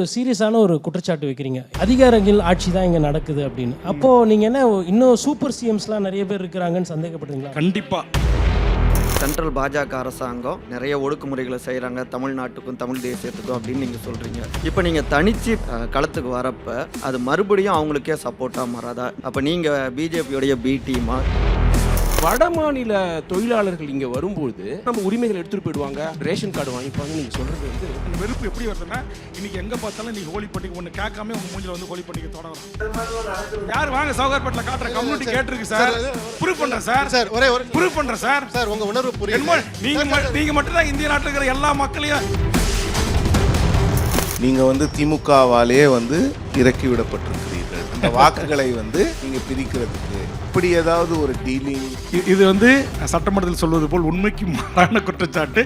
ஒரு சீரியஸான ஒரு குற்றச்சாட்டு வைக்கிறீங்க. அதிகாரங்கள் ஆட்சி தான் இங்கே நடக்குது அப்படின்னு. அப்போது நீங்கள் என்ன இன்னும் சூப்பர் சிஎம்ஸ்லாம் நிறைய பேர் இருக்கிறாங்கன்னு சந்தேகப்படுறீங்களா? கண்டிப்பாக சென்ட்ரல் பாஜக அரசாங்கம் நிறைய ஒடுக்குமுறைகளை செய்கிறாங்க தமிழ்நாட்டுக்கும் தமிழ் தேசியத்துக்கும் அப்படின்னு நீங்கள் சொல்கிறீங்க. இப்போ நீங்கள் தனிச்சு களத்துக்கு வரப்போ அது மறுபடியும் அவங்களுக்கே சப்போர்ட்டாக மாறாதா? அப்போ நீங்கள் பிஜேபியோடைய பி டீமா? வட மாநில தொழிலாளர்கள் இங்கே வரும்போது நம்ம உரிமைகள் எடுத்துகிட்டு போயிடுவாங்க, ரேஷன் கார்டு வாங்கிப்பாங்க. நீங்கள் சொல்கிறது வந்து அந்த வெறுப்பு எப்படி வருதுன்னா, இன்னைக்கு எங்கே பார்த்தாலும் நீ ஹோலி பண்டிகை ஒன்று கேட்காம உங்கள் மூஞ்சில் வந்து ஹோலி பண்டிகை தொடரும். யார் வாங்க சௌகர்பேட்டில் காட்டுற கம்யூனிட்டி கேட்டிருக்கு சார், ப்ரூவ் பண்ணுறேன் சார், சார் ஒரே ஒரு ப்ரூவ் பண்ணுறேன் சார். சார் உங்க உணர்வு புரியுது. நீங்கள் மட்டும் தான் இந்திய நாட்டில் இருக்கிற எல்லா மக்களையும் நீங்கள் வந்து திமுகவாலே வந்து இறக்கி விடப்பட்டிருக்கிறீர்கள். அந்த வாக்குகளை வந்து நீங்கள் பிரிக்கிறதுக்கு இப்படி ஏதாவது ஒரு டீலிங்? இது வந்து சட்டமன்றத்தில் சொல்வது போல் உண்மைக்கு மாறான குற்றச்சாட்டு.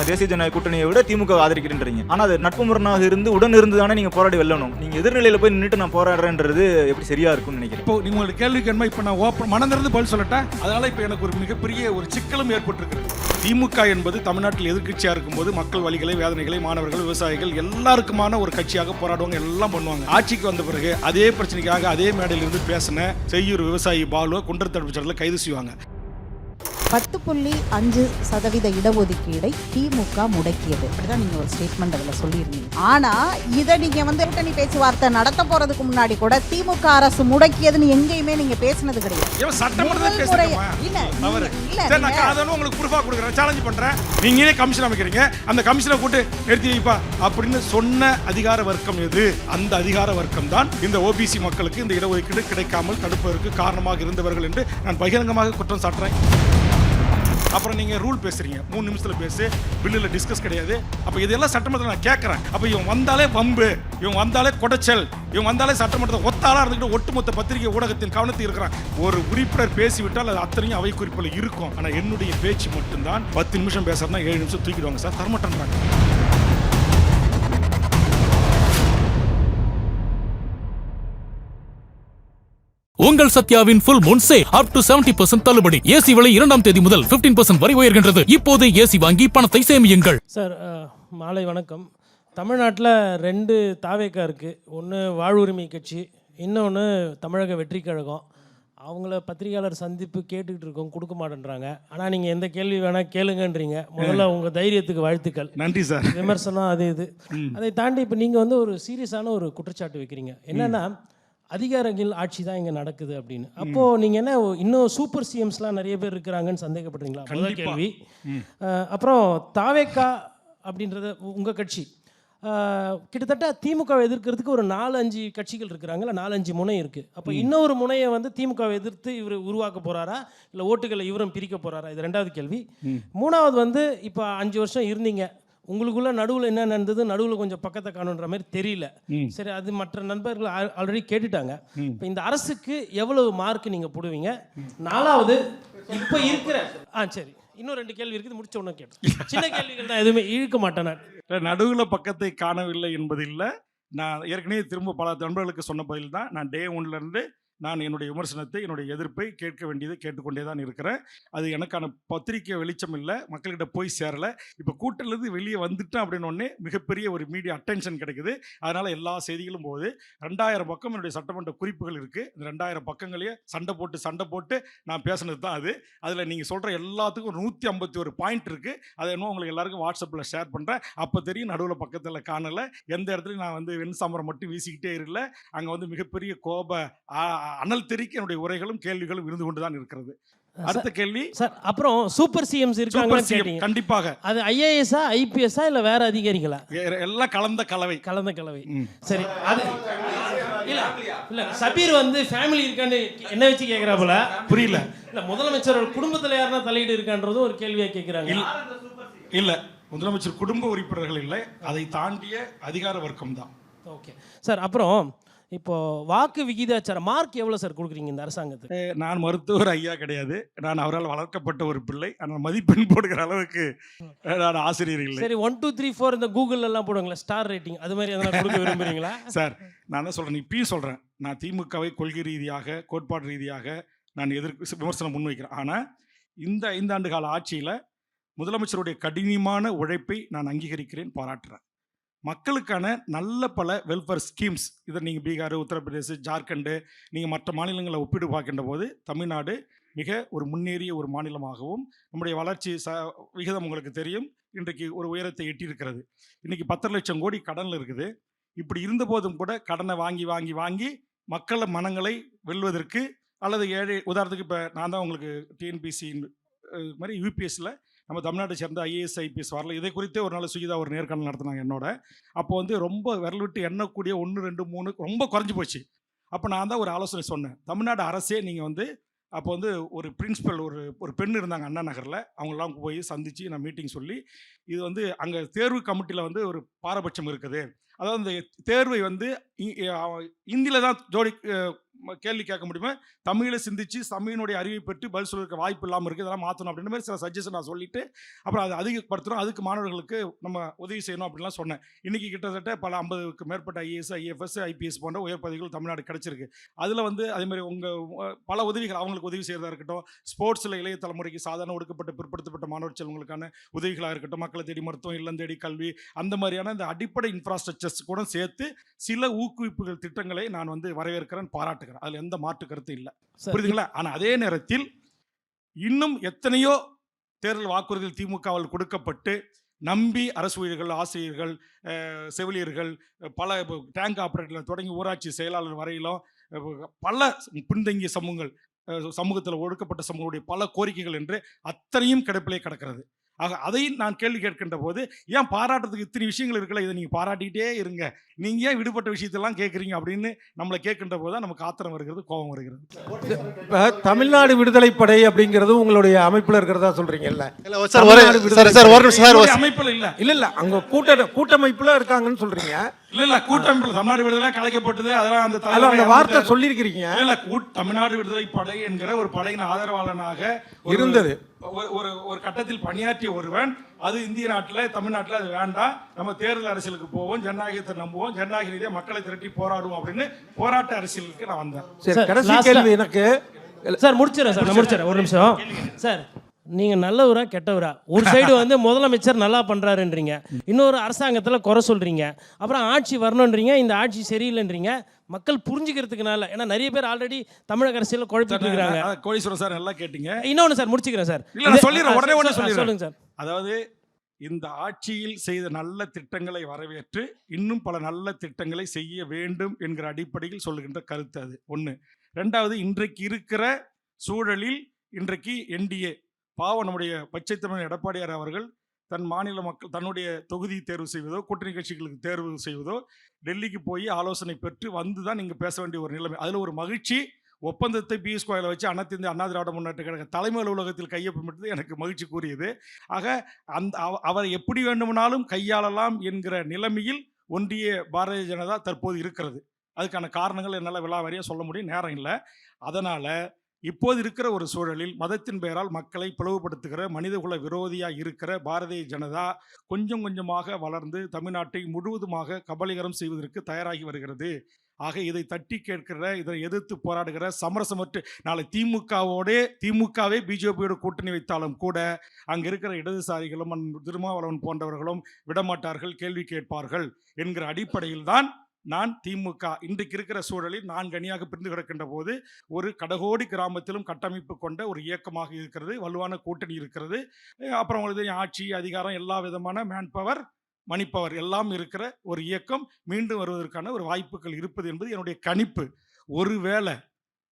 தேசிய ஜனநாயக கூட்டணியை விட திமுக ஆதரிக்கிறீங்க. ஆனால் அது நட்பு முரணாக இருந்து உடன் இருந்து தானே நீங்கள் போராடி வெல்லணும். நீங்கள் எதிர்நிலையில் போய் நின்றுட்டு நான் போராடுறேன்றது எப்படி சரியா இருக்கும்னு நினைக்கிறேன். இப்போ உங்களோட கேள்விக்கு என்ன, இப்போ நான் ஓப்பன் மனந்திறந்து பதில் சொல்லட்டேன். அதனால இப்போ எனக்கு ஒரு மிகப்பெரிய ஒரு சிக்கலும் ஏற்பட்டிருக்கிறது. திமுக என்பது தமிழ்நாட்டில் எதிர்கட்சியாக இருக்கும்போது மக்கள் வலிகளை, வேதனைகளை, மாணவர்கள், விவசாயிகள் எல்லாருக்குமான ஒரு கட்சியாக போராடுவாங்க, எல்லாம் பண்ணுவாங்க. ஆட்சிக்கு வந்த பிறகு அதே பிரச்சனைக்காக அதே மேடையில் இருந்து பேசின செய்யூர் விவசாயி பாலு குண்டர் தடுப்பு சட்டத்தில் கைது செய்வாங்க. 10.5% இடஒதுக்கீடை திமுக முடக்கியது. அப்படிதான் நீங்க ஒரு ஸ்டேட்மெண்ட் அதில் சொல்லியிருந்தீங்க. ஆனா இதை நீங்க வந்து கூட்டணி பேச்சுவார்த்தை நடத்த போறதுக்கு முன்னாடி கூட திமுக அரசு முடக்கியதுன்னு எங்கேயுமே நீங்க பேசினது கிடையாது. உங்களுக்கு ப்ரூஃபா கொடுக்குறேன், சேலஞ்ச் பண்றேன். நீங்களே கமிஷன் அமைக்கிறீங்க, அந்த கமிஷனை கூட்டு நிறுத்தி வைப்பா அப்படின்னு சொன்ன அதிகார வர்க்கம் எது? அந்த அதிகார வர்க்கம் தான் இந்த ஓபிசி மக்களுக்கு இந்த இடஒதுக்கீடு கிடைக்காமல் தடுப்பதற்கு காரணமாக இருந்தவர்கள் என்று நான் பகிரங்கமாக குற்றம் சாட்டுறேன். அப்புறம் நீங்கள் ரூல் பேசுறீங்க, 3 நிமிஷத்தில் பேசு, பில்லில் டிஸ்கஸ் கிடையாது. அப்போ இதெல்லாம் சட்டமன்றத்தில் நான் கேட்குறேன். அப்போ இவன் வந்தாலே வம்பு, இவன் வந்தாலே கொடைச்சல், இவன் வந்தாலே சட்டமன்றத்தில் ஒத்தாளாக இருந்துக்கிட்டு ஒட்டுமொத்த பத்திரிகை ஊடகத்தின் கவனத்தில் இருக்கிறான். ஒரு உறுப்பினர் பேசிவிட்டால் அது அத்தனையும் அவை குறிப்பில் இருக்கும். ஆனால் என்னுடைய பேச்சு மட்டும்தான் 10 நிமிஷம் பேசுறதுனா 7 நிமிஷம் தூக்கிடுவாங்க சார், தரமாட்டேன்றாங்க. உங்கள் சத்யாவின் full moon sale up to 70% தள்ளுபடி. ஏசி விலை 2ஆம் தேதி முதல் 15% வரை உயர்கின்றது. இப்போதே ஏசி வாங்கி பணத்தை சேமியுங்கள். சார் மாலை வணக்கம். தமிழ்நாட்டில் 2 தாவேக்கா இருக்குது. ஒன்று வாழ்வுரிமை கட்சி, இன்னொன்று தமிழக வெற்றி கழகம். அவங்கள பத்திரிகையாளர் சந்திப்பு கேட்டுக்கிட்டு இருக்கோம், கொடுக்க மாட்டேன்றாங்க. ஆனால் நீங்கள் எந்த கேள்வி வேணால் கேளுங்கன்றீங்க. முதல்ல உங்கள் தைரியத்துக்கு வாழ்த்துக்கள். நன்றி சார். விமர்சனம் அது இது. அதை தாண்டி இப்போ நீங்கள் வந்து ஒரு சீரியஸான ஒரு குற்றச்சாட்டு வைக்கிறீங்க. என்னென்னா அதிகாரங்கள் ஆட்சி தான் இங்கே நடக்குது அப்படின்னு. அப்போது நீங்கள் என்ன இன்னும் சூப்பர் சிஎம்ஸ்லாம் நிறைய பேர் இருக்கிறாங்கன்னு சந்தேகப்படுறீங்களா? முதல் கேள்வி. அப்புறம் தாவேக்கா அப்படின்றத உங்கள் கட்சி கிட்டத்தட்ட திமுகவை எதிர்க்கிறதுக்கு ஒரு 4-5 கட்சிகள் இருக்கிறாங்கல்ல, 4-5 முனை இருக்குது. அப்போ இன்னொரு முனையை வந்து திமுகவை எதிர்த்து இவர் உருவாக்க போகிறாரா, இல்லை ஓட்டுகளை இவரும் பிரிக்க போகிறாரா? இது 2வது கேள்வி. 3வது வந்து இப்போ 5 வருஷம் இருந்தீங்க, உங்களுக்குள்ள நடுவில் என்ன நடந்தது, நடுவில் கொஞ்சம் பக்கத்தை காணுன்ற மாதிரி தெரியல. சரி, அது மற்ற நண்பர்கள் ஆல்ரெடி கேட்டுட்டாங்க. இப்போ இந்த அரசுக்கு எவ்வளவு மார்க் நீங்கள் போடுவீங்க? 4வது இப்போ இருக்கிற சரி, இன்னும் 2 கேள்வி இருக்குது, முடிச்ச உடனே கேட்டேன். சின்ன கேள்விகள் தான், எதுவுமே இழுக்க மாட்டேன் நான். நடுவில் பக்கத்தை காணவில்லை என்பது இல்லை. நான் ஏற்கனவே திரும்ப பல நண்பர்களுக்கு சொன்ன பதில் தான். நான் டே 1லேருந்து நான் என்னுடைய விமர்சனத்தை, என்னுடைய எதிர்ப்பை கேட்க வேண்டியதை கேட்டுக்கொண்டே தான் இருக்கிறேன். அது எனக்கான பத்திரிக்கை வெளிச்சம் இல்லை, மக்கள்கிட்ட போய் சேரலை. இப்போ கூட்டிலேருந்து வெளியே வந்துட்டேன் அப்படின்னோடனே மிகப்பெரிய ஒரு மீடியா அட்டென்ஷன் கிடைக்குது. அதனால் எல்லா செய்திகளும் போகுது. 2000 பக்கம் என்னுடைய சட்டமன்ற குறிப்புகள் இருக்குது. இந்த 2000 பக்கங்களையே சண்டை போட்டு நான் பேசுனது தான் அது. அதில் நீங்கள் சொல்கிற எல்லாத்துக்கும் 151 பாயிண்ட் இருக்குது. அதை இன்னும் உங்களுக்கு எல்லாருக்கும் வாட்ஸ்அப்பில் ஷேர் பண்ணுறேன். அப்போ தெரியும் நடுவில் பக்கத்தில் காணலை. எந்த இடத்துலையும் நான் வந்து வெண்சாமரம் மட்டும் வீசிக்கிட்டே இல்லை. அங்கே வந்து மிகப்பெரிய கோப அனல் தெரிக்க என்னுடைய உரைகளும் கேள்விகளும் இருந்து கொண்டுதான் இருக்கிறது. அடுத்த கேள்வி சார், அப்புறம் சூப்பர் சிஎம்ஸ் இருக்காங்க. கண்டிப்பாக அது ஐஏஎஸ்ஸா, ஐபிஎஸ்ஸா, இல்லை வேற அதிகாரிகளா? எல்லாம் கலந்த கலவை. சரி, அது இல்ல சபீர் வந்து ஃபேமிலி இருக்கான்னு என்ன வச்சு கேட்குறாப்புல, புரியல. இல்லை முதலமைச்சர் குடும்பத்தில் யாருன்னா தலையீடு இருக்கான்றதும் ஒரு கேள்வியாக கேட்குறாங்க. இல்லை, முதலமைச்சர் குடும்ப உறுப்பினர்கள் இல்லை, அதை தாண்டிய அதிகார வர்க்கம் தான். Okay sir. அப்புறம் இப்போ வாக்கு விகிதாச்சாரம் மார்க் எவ்வளோ சார் கொடுக்குறீங்க இந்த அரசாங்கத்துக்கு? நான் மருத்துவர் ஐயா கிடையாது, நான் அவரால் வளர்க்கப்பட்ட ஒரு பிள்ளை. ஆனால் மதிப்பெண் போடுகிற அளவுக்கு நான் ஆசிரியர் இல்லை. சரி, 1 2 3 4 இந்த கூகுள் எல்லாம் போடுவாங்களா ஸ்டார் ரேட்டிங், அது மாதிரி எதனா கொடுக்க விரும்புறீங்களா? சார், நான் தான் சொல்கிறேன், இப்பயும் சொல்கிறேன், நான் திமுகவை கொள்கை ரீதியாக, கோட்பாடு ரீதியாக நான் விமர்சனம் முன்வைக்கிறேன். ஆனால் இந்த ஆண்டு கால ஆட்சியில் முதலமைச்சருடைய கடினமான உழைப்பை நான் அங்கீகரிக்கிறேன், பாராட்டுறேன். மக்களுக்கான நல்ல பல வெல்ஃபேர் ஸ்கீம்ஸ், இதை நீங்கள் பீகார், உத்தரப்பிரதேச, ஜார்க்கண்டு, நீங்கள் மற்ற மாநிலங்களை ஒப்பிட்டு பார்க்கின்ற போது தமிழ்நாடு மிக ஒரு முன்னேறிய ஒரு மாநிலமாகவும், நம்முடைய வளர்ச்சி விகிதம் உங்களுக்கு தெரியும், இன்றைக்கு ஒரு உயரத்தை எட்டியிருக்கிறது. இன்றைக்கி 10 லட்சம் கோடி கடனில் இருக்குது. இப்படி இருந்தபோதும் கூட கடனை வாங்கி வாங்கி வாங்கி மக்கள் மனங்களை வெல்வதற்கு, அல்லது ஏழை, உதாரணத்துக்கு இப்போ நான் தான் உங்களுக்கு டிஎன்பிசி மாதிரி யூபிஎஸ்சில் நம்ம தமிழ்நாட்டை சேர்ந்த ஐஏஎஸ் ஐபிஎஸ் வரல, இதை குறித்தே ஒரு நாள் சுகிதா ஒரு நேர்காணல் நடத்தினாங்க என்னோட. அப்போ வந்து ரொம்ப விரல் விட்டு எண்ணக்கூடிய 1, 2, 3 ரொம்ப குறைஞ்சி போச்சு. அப்போ நான் தான் ஒரு ஆலோசனை சொன்னேன், தமிழ்நாடு அரசே நீங்கள் வந்து, அப்போ வந்து ஒரு பிரின்சிபல் ஒரு பெண் இருந்தாங்க அண்ணா நகரில், அவங்களாம் போய் சந்தித்து நான் மீட்டிங் சொல்லி, இது வந்து அங்கே தேர்வு கமிட்டியில் வந்து ஒரு பாரபட்சம் இருக்குது, அதாவது இந்த தேர்வை வந்து இந்தியில் தான் கேள்வி கேட்க முடியுமா, தமிழை சிந்திச்சு தமிழினுடைய அறிவை பெற்று பதில் சொல்லிருக்க வாய்ப்பு இல்லாமல் இருக்குது, இதெல்லாம் மாற்றணும் அப்படின்ற மாதிரி சில சஜஷன் நான் சொல்லிவிட்டு, அப்புறம் அதை அதிகப்படுத்துகிறோம், அதுக்கு மாணவர்களுக்கு நம்ம உதவி செய்யணும் அப்படின்லாம் சொன்னேன். இன்றைக்கி கிட்டத்தட்ட பல 50க்கு மேற்பட்ட ஐஏஎஸ், ஐஎஃப்எஸ், ஐபிஎஸ் போன்ற உயர் பதவிகள் தமிழ்நாடு கிடச்சிருக்கு. அதில் வந்து அதேமாதிரி உங்கள் பல உதவிகள், அவங்களுக்கு உதவி செய்கிறதா இருக்கட்டும், ஸ்போர்ட்ஸில் இளைய தலைமுறைக்கு சாதாரண ஒடுக்கப்பட்ட பிற்படுத்தப்பட்ட மாணவர் செல்வங்களுக்கான உதவிகளாக இருக்கட்டும், மக்களை தேடி மருத்துவம், இல்லம் தேடி கல்வி, அந்த மாதிரியான இந்த அடிப்படை இன்ஃப்ராஸ்ட்ரக்சர்ஸ் கூட சேர்த்து சில ஊக்குவிப்புகள் திட்டங்களை நான் வந்து வரவேற்கிறேன், பாராட்டுகிறேன். அதில் எந்த மாற்று கருத்து இல்லை, புரியுதுங்களா? ஆனால் அதே நேரத்தில் இன்னும் எத்தனையோ தேர்தல் வாக்குறுதிகள் திமுகவால் கொடுக்கப்பட்டு நம்பி அரசு ஊழியர்கள், ஆசிரியர்கள், செவிலியர்கள், பல டேங்க் ஆப்ரேட்டர் தொடங்கி ஊராட்சி செயலாளர் வரையிலும் பல பின்தங்கிய சமூகத்தில் ஒடுக்கப்பட்ட சமூகங்களுடைய பல கோரிக்கைகள் என்று அத்தனையும் கிடப்பிலே கிடக்கிறது. ஆக அதையும் நான் கேள்வி கேட்கின்ற போது, ஏன் பாராட்டுறதுக்கு இத்தனை விஷயங்கள் இருக்குல்ல, இதை நீங்கள் பாராட்டிகிட்டே இருங்க, நீங்கள் ஏன் விடுபட்ட விஷயத்தெல்லாம் கேட்குறீங்க அப்படின்னு நம்மளை கேட்கின்ற போது தான் நமக்கு ஆத்திரம் வருகிறது, கோபம் வருகிறது. இப்போ தமிழ்நாடு விடுதலை படை அப்படிங்கிறது உங்களுடைய அமைப்பில் இருக்கிறதா சொல்கிறீங்கல்ல? அமைப்பில் இல்லை அங்கே கூட்டமைப்பில் இருக்காங்கன்னு சொல்கிறீங்க. இல்ல கூட்டமைப்பில் தமிழ்நாடு விடுதலை கலைக்கப்பட்டது, அதெல்லாம் அந்த வார்த்தை சொல்லியிருக்கிறீங்க. இல்ல, தமிழ்நாடு விடுதலை படை என்கிற ஒரு படையின் ஆதரவாளனாக இருந்தது ஒரு கட்டத்தில் பணியாற்றிய ஒருவன், அது இந்திய நாட்டில், தமிழ்நாட்டில் அது வேண்டாம், நம்ம தேர்தல் அரசியலுக்கு போவோம், ஜனநாயகத்தை நம்புவோம், ஜனநாயக ரீதியாக மக்களை திரட்டி போராடுவோம் அப்படின்னு போராட்ட அரசியலுக்கு நான் வந்தேன். சரி, கடைசி கேள்வி எனக்கு. சார் முடிச்சிடறேன் சார், நான் முடிச்சிடறேன், ஒரு நிமிஷம் சார். நீங்கள் நல்லவரா கெட்டவரா? ஒரு சைடு வந்து முதலமைச்சர் நல்லா பண்ணுறாருன்றீங்க, இன்னொரு அரசாங்கத்தில் குறை சொல்கிறீங்க, அப்புறம் ஆட்சி வரணுன்றீங்க, இந்த ஆட்சி சரியில்லைன்றீங்க. மக்கள் புரிஞ்சுக்கிறதுக்குனால, ஏன்னா நிறைய பேர் ஆல்ரெடி தமிழக அரசியல் குழப்பிட்டு இருக்காங்க. கோடீஸ்வரன் சார் நல்லா கேட்டீங்க. இன்னொன்று சார் முடிச்சுக்கிறேன் சார், சொல்லிடுறேன், உடனே சொல்லுங்க சார். அதாவது இந்த ஆட்சியில் செய்த நல்ல திட்டங்களை வரவேற்று இன்னும் பல நல்ல திட்டங்களை செய்ய வேண்டும் என்கிற அடிப்படையில் சொல்லுகின்ற கருத்து அது ஒன்று. ரெண்டாவது, இன்றைக்கு இருக்கிற சூழலில் இன்றைக்கு என்டிஏ பாவம் நம்முடைய பச்சை தமிழ் எடப்பாடியார் அவர்கள் தன் மாநில மக்கள் தன்னுடைய தொகுதி தேர்வு செய்வதோ, கூட்டணி கட்சிகளுக்கு தேர்வு செய்வதோ, டெல்லிக்கு போய் ஆலோசனை பெற்று வந்து தான் நீங்கள் பேச வேண்டிய ஒரு நிலைமை. அதில் ஒரு மகிழ்ச்சி, ஒப்பந்தத்தை பியூஷ் கோயலை வச்சு அனைத்து இந்திய அண்ணா திராவிட முன்னேற்ற கழக தலைமை அலுவலகத்தில் கையொப்பமிட்டது எனக்கு மகிழ்ச்சி கூறியது. ஆக அவரை எப்படி வேண்டுமானாலும் கையாளலாம் என்கிற நிலைமையில் ஒன்றிய பாரதிய ஜனதா தற்போது இருக்கிறது. அதுக்கான காரணங்கள் என்னால் விலாவாரியாக சொல்ல முடியும், நேரம் இல்லை. அதனால் இப்போது இருக்கிற ஒரு சூழலில் மதத்தின் பெயரால் மக்களை பிளவுபடுத்துகிற மனிதகுல விரோதியாக இருக்கிற பாரதிய ஜனதா கொஞ்சம் கொஞ்சமாக வளர்ந்து தமிழ்நாட்டை முழுவதுமாக கபலீகரம் செய்வதற்கு தயாராகி வருகிறது. ஆக இதை தட்டி கேட்கிற, இதை எதிர்த்து போராடுகிற, சமரசமற்று நாளை திமுகவே பிஜேபியோட கூட்டணி வைத்தாலும் கூட அங்கே இருக்கிற இடதுசாரிகளும் திருமாவளவன் போன்றவர்களும் விடமாட்டார்கள், கேள்வி கேட்பார்கள் என்கிற அடிப்படையில் தான் நான் திமுக இன்றைக்கு இருக்கிற சூழலில் 4 அணியாக பிரிந்து கிடக்கின்ற போது ஒரு கடகோடி கிராமத்திலும் கட்டமைப்பு கொண்ட ஒரு இயக்கமாக இருக்கிறது, வலுவான கூட்டணி இருக்கிறது. அப்புறம் உங்களுக்கு ஆட்சி, அதிகாரம், எல்லா விதமான மேன் பவர், மணி பவர் எல்லாம் இருக்கிற ஒரு இயக்கம் மீண்டும் வருவதற்கான ஒரு வாய்ப்புகள் இருப்பது என்பது என்னுடைய கணிப்பு. ஒருவேளை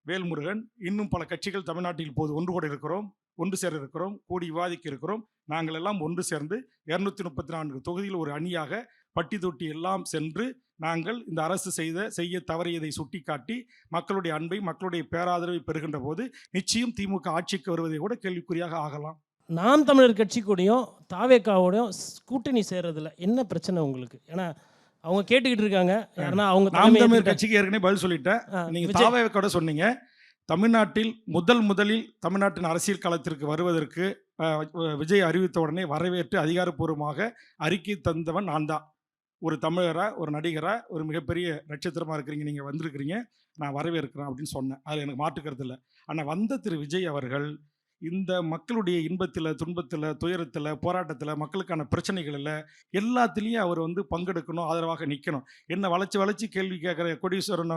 வேல்முருகன், இன்னும் பல கட்சிகள் தமிழ்நாட்டில் இப்போது ஒன்று கூட இருக்கிறோம், ஒன்று சேர இருக்கிறோம், கூடி விவாதிக்க இருக்கிறோம். நாங்கள் எல்லாம் ஒன்று சேர்ந்து 234 தொகுதியில் ஒரு அணியாக பட்டி தொட்டி எல்லாம் சென்று நாங்கள் இந்த அரசு செய்ய தவறியதை சுட்டிக்காட்டி மக்களுடைய அன்பை, மக்களுடைய பேராதரவை பெறுகின்ற போது நிச்சயம் திமுக ஆட்சிக்கு வருவதை கூட கேள்விக்குறியாக ஆகலாம். நாம் தமிழர் கட்சி கூடயும் தாவேக்காவோடையும் கூட்டணி சேர்றதுல என்ன பிரச்சனை உங்களுக்கு? ஏன்னா அவங்க கேட்டுக்கிட்டு இருக்காங்க, யாருன்னா அவங்க நாம் தமிழர் கட்சிக்கு ஏற்கனவே பதில் சொல்லிட்டேன். நீங்கள் தாவேக்காவோட சொன்னீங்க. தமிழ்நாட்டில் முதலில் தமிழ்நாட்டின் அரசியல் களத்திற்கு வருவதற்கு விஜய் அறிவித்த உடனே வரவேற்று அதிகாரப்பூர்வமாக அறிக்கை தந்தவன் நான் தான். ஒரு தமிழரா, ஒரு நடிகரா, ஒரு மிகப்பெரிய நட்சத்திரமாக இருக்கிறீங்க, நீங்கள் வந்திருக்கிறீங்க, நான் வரவேற்கிறேன் அப்படின்னு சொன்னேன். அதில் எனக்கு மாற்றுக்கிறது இல்லை. ஆனால் வந்த திரு விஜய் அவர்கள் இந்த மக்களுடைய இன்பத்தில், துன்பத்தில், துயரத்தில், போராட்டத்தில், மக்களுக்கான பிரச்சனைகளில் எல்லாத்துலேயும் அவர் வந்து பங்கெடுக்கணும், ஆதரவாக நிற்கணும். என்ன வளைச்சி கேள்வி கேட்குற கோடீஸ்வரன்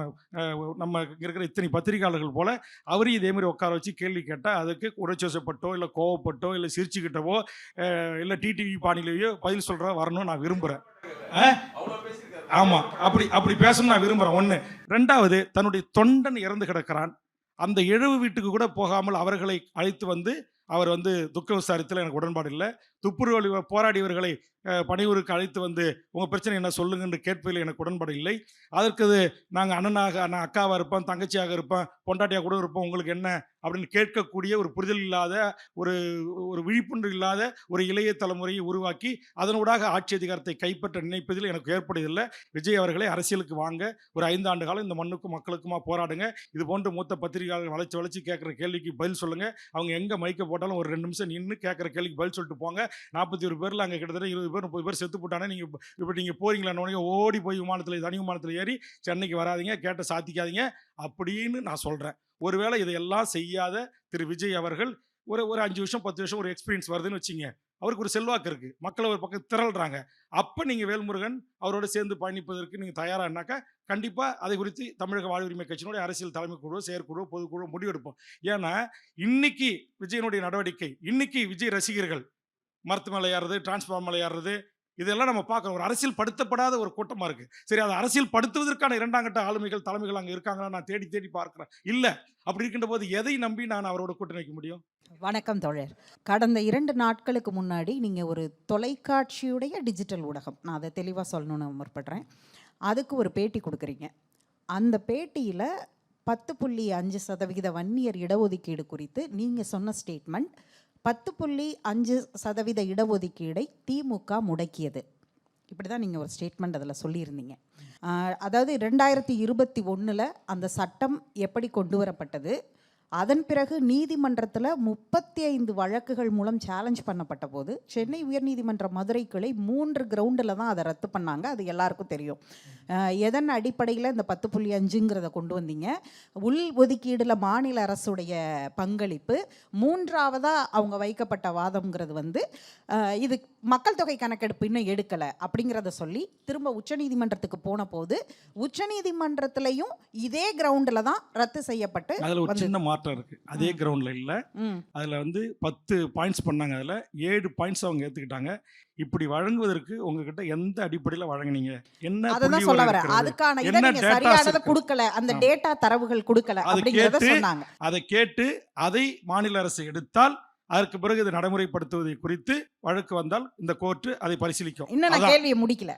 நம்ம இருக்கிற இத்தனை பத்திரிகையாளர்கள் போல் அவரையும் இதேமாதிரி உட்கார வச்சு கேள்வி கேட்டால் அதுக்கு உரைச்சோசப்பட்டோ இல்லை கோவப்பட்டோ இல்லை சிரிச்சுக்கிட்டவோ இல்லை டிடிவி பாணிலேயோ பதில் சொல்கிற வரணும்னு நான் விரும்புகிறேன். ஆமாம், அப்படி பேசணும்னு நான் விரும்புகிறேன். ஒன்று. ரெண்டாவது, தன்னுடைய தொண்டன் இறந்து கிடக்கிறான், அந்த இழவு வீட்டுக்கு கூட போகாமல் அவர்களை அழைத்து வந்து அவர் வந்து துக்க விசாரித்தில் எனக்கு உடன்பாடு இல்லை. துப்புரவு போராடியவர்களை பணியூருக்கு அழைத்து வந்து உங்கள் பிரச்சனை என்ன சொல்லுங்கன்னு கேட்பதில் எனக்கு உடன்பாடு இல்லை. அதற்கு நாங்கள் அண்ணனாக நான் அக்காவாக இருப்பேன், தங்கச்சியாக இருப்பேன், பொண்டாட்டியாக கூட இருப்போம், உங்களுக்கு என்ன அப்படின்னு கேட்கக்கூடிய ஒரு புரிதல் இல்லாத, ஒரு விழிப்புணர்வு இல்லாத ஒரு இளைய தலைமுறையை உருவாக்கி அதனூடாக ஆட்சி அதிகாரத்தை கைப்பற்ற நினைப்பதில் எனக்கு ஏற்படுவதில்லை. விஜய் அவர்களை அரசியலுக்கு வாங்க, ஒரு 5 ஆண்டு காலம் இந்த மண்ணுக்கும் மக்களுக்குமா போராடுங்க. இது போன்ற மூத்த பத்திரிகையாளர்கள் வளைச்சு கேட்குற கேள்விக்கு பதில் சொல்லுங்கள். அவங்க எங்கே மைக்க போட்டாலும் ஒரு 2 நிமிஷம் நின்று கேட்குற கேள்விக்கு பதில் சொல்லிட்டு போங்க. 41 பேரில் அங்கே கிட்டத்தட்ட 20 பேர் 30 பேர் செத்து போட்டானே, நீங்கள் போறீங்களா, ஓடி போய் தனி விமானத்தில் ஏறி சென்னைக்கு வராதிங்க, கேட்ட சாத்திக்காதீங்க அப்படின்னு நான் சொல்கிறேன். ஒருவேளை இதையெல்லாம் செய்யாத திரு விஜய் அவர்கள் ஒரு 5 வருஷம் 10 வருஷம் ஒரு எக்ஸ்பீரியன்ஸ் வருதுன்னு வச்சுங்க, அவருக்கு ஒரு செல்வாக்கு இருக்குது, மக்கள் ஒரு பக்கம் திரள்றாங்க. அப்போ நீங்கள் வேல்முருகன் அவரோட சேர்ந்து பயணிப்பதற்கு நீங்கள் தயாரானாக்கா கண்டிப்பாக அதை குறித்து தமிழக வாழ் உரிமை கட்சியினுடைய அரசியல் தலைமை குழு, செயற்குழு, பொதுக்குழு முடிவெடுப்போம். ஏன்னா இன்னைக்கு விஜயனுடைய நடவடிக்கை, இன்னைக்கு விஜய் ரசிகர்கள் மரத்து மேலே ஏறுறது, டிரான்ஸ்ஃபார்ம் மேலே ஏறுறது, இதெல்லாம் நம்ம பார்க்குறோம். ஒரு அரசியல் படுத்தப்படாத ஒரு கூட்டமாக இருக்குது. சரி, அதை அரசியல் படுத்துவதற்கான 2ஆம் கட்ட ஆளுமைகள், தலைமைகள் அங்கே இருக்காங்களா நான் தேடி பார்க்குறேன். இல்லை. அப்படி இருக்கின்ற போது எதை நம்பி நான் அவரோட கூட்டணி வைக்க முடியும்? வணக்கம் தோழர். கடந்த 2 நாட்களுக்கு முன்னாடி நீங்கள் ஒரு தொலைக்காட்சியுடைய டிஜிட்டல் ஊடகம், நான் அதை தெளிவாக சொல்லணும்னு முற்படுறேன், அதுக்கு ஒரு பேட்டி கொடுக்குறீங்க. அந்த பேட்டியில் 10.5% வன்னியர் இடஒதுக்கீடு குறித்து நீங்கள் சொன்ன ஸ்டேட்மெண்ட், 10.5% இடஒதுக்கீடை திமுக முடக்கியது. இப்படி தான் நீங்கள் ஒரு ஸ்டேட்மெண்ட் அதில் சொல்லியிருந்தீங்க. அதாவது 2021 அந்த சட்டம் எப்படி கொண்டு வரப்பட்டது, அதன் பிறகு நீதிமன்றத்தில் 35 வழக்குகள் மூலம் சேலஞ்ச் பண்ணப்பட்ட போது சென்னை உயர்நீதிமன்ற மதுரை கிளை 3 கிரவுண்டில் தான் அதை ரத்து பண்ணாங்க. அது எல்லாருக்கும் தெரியும். எதன் அடிப்படையில் இந்த 10.5ங்கிறத கொண்டு வந்தீங்க? உள் ஒதுக்கீடில் மாநில அரசுடைய பங்களிப்பு, 3ஆவதாக அவங்க வைக்கப்பட்ட வாதம்ங்கிறது வந்து இது மக்கள் தொகை கணக்கெடுப்பு இன்னும் எடுக்கலை அப்படிங்கிறத சொல்லி திரும்ப உச்சநீதிமன்றத்துக்கு போன போது உச்சநீதிமன்றத்திலையும் இதே கிரவுண்டில் தான் ரத்து செய்யப்பட்டு அதில் ஒரு சின்ன மாற்றம் இருக்குது. அதே கிரவுண்டில் இல்லை, அதில் வந்து 10 பாயிண்ட்ஸ் பண்ணாங்க, அதில் 7 பாயிண்ட்ஸ் அவங்க ஏற்றுக்கிட்டாங்க. இப்படி வழங்குவதற்கு உங்ககிட்ட எந்த அடிப்படையில் வழங்குனீங்க, என்ன அதுதான் சொல்ல வரேன். அதுக்கான இதை நீங்க சரியானதை கொடுக்கல, அந்த டேட்டா தரவுகள் கொடுக்கல அப்படிங்கறத சொன்னாங்க. அதை கேட்டு அதை மாநில அரசு எடுத்தால் அதற்கு பிறகு இதை நடைமுறைப்படுத்துவதை குறித்து வழக்கு வந்தால் இந்த கோர்ட் அதை பரிசீலிக்கும். இன்னும் நான் கேள்வியை முடிக்கல.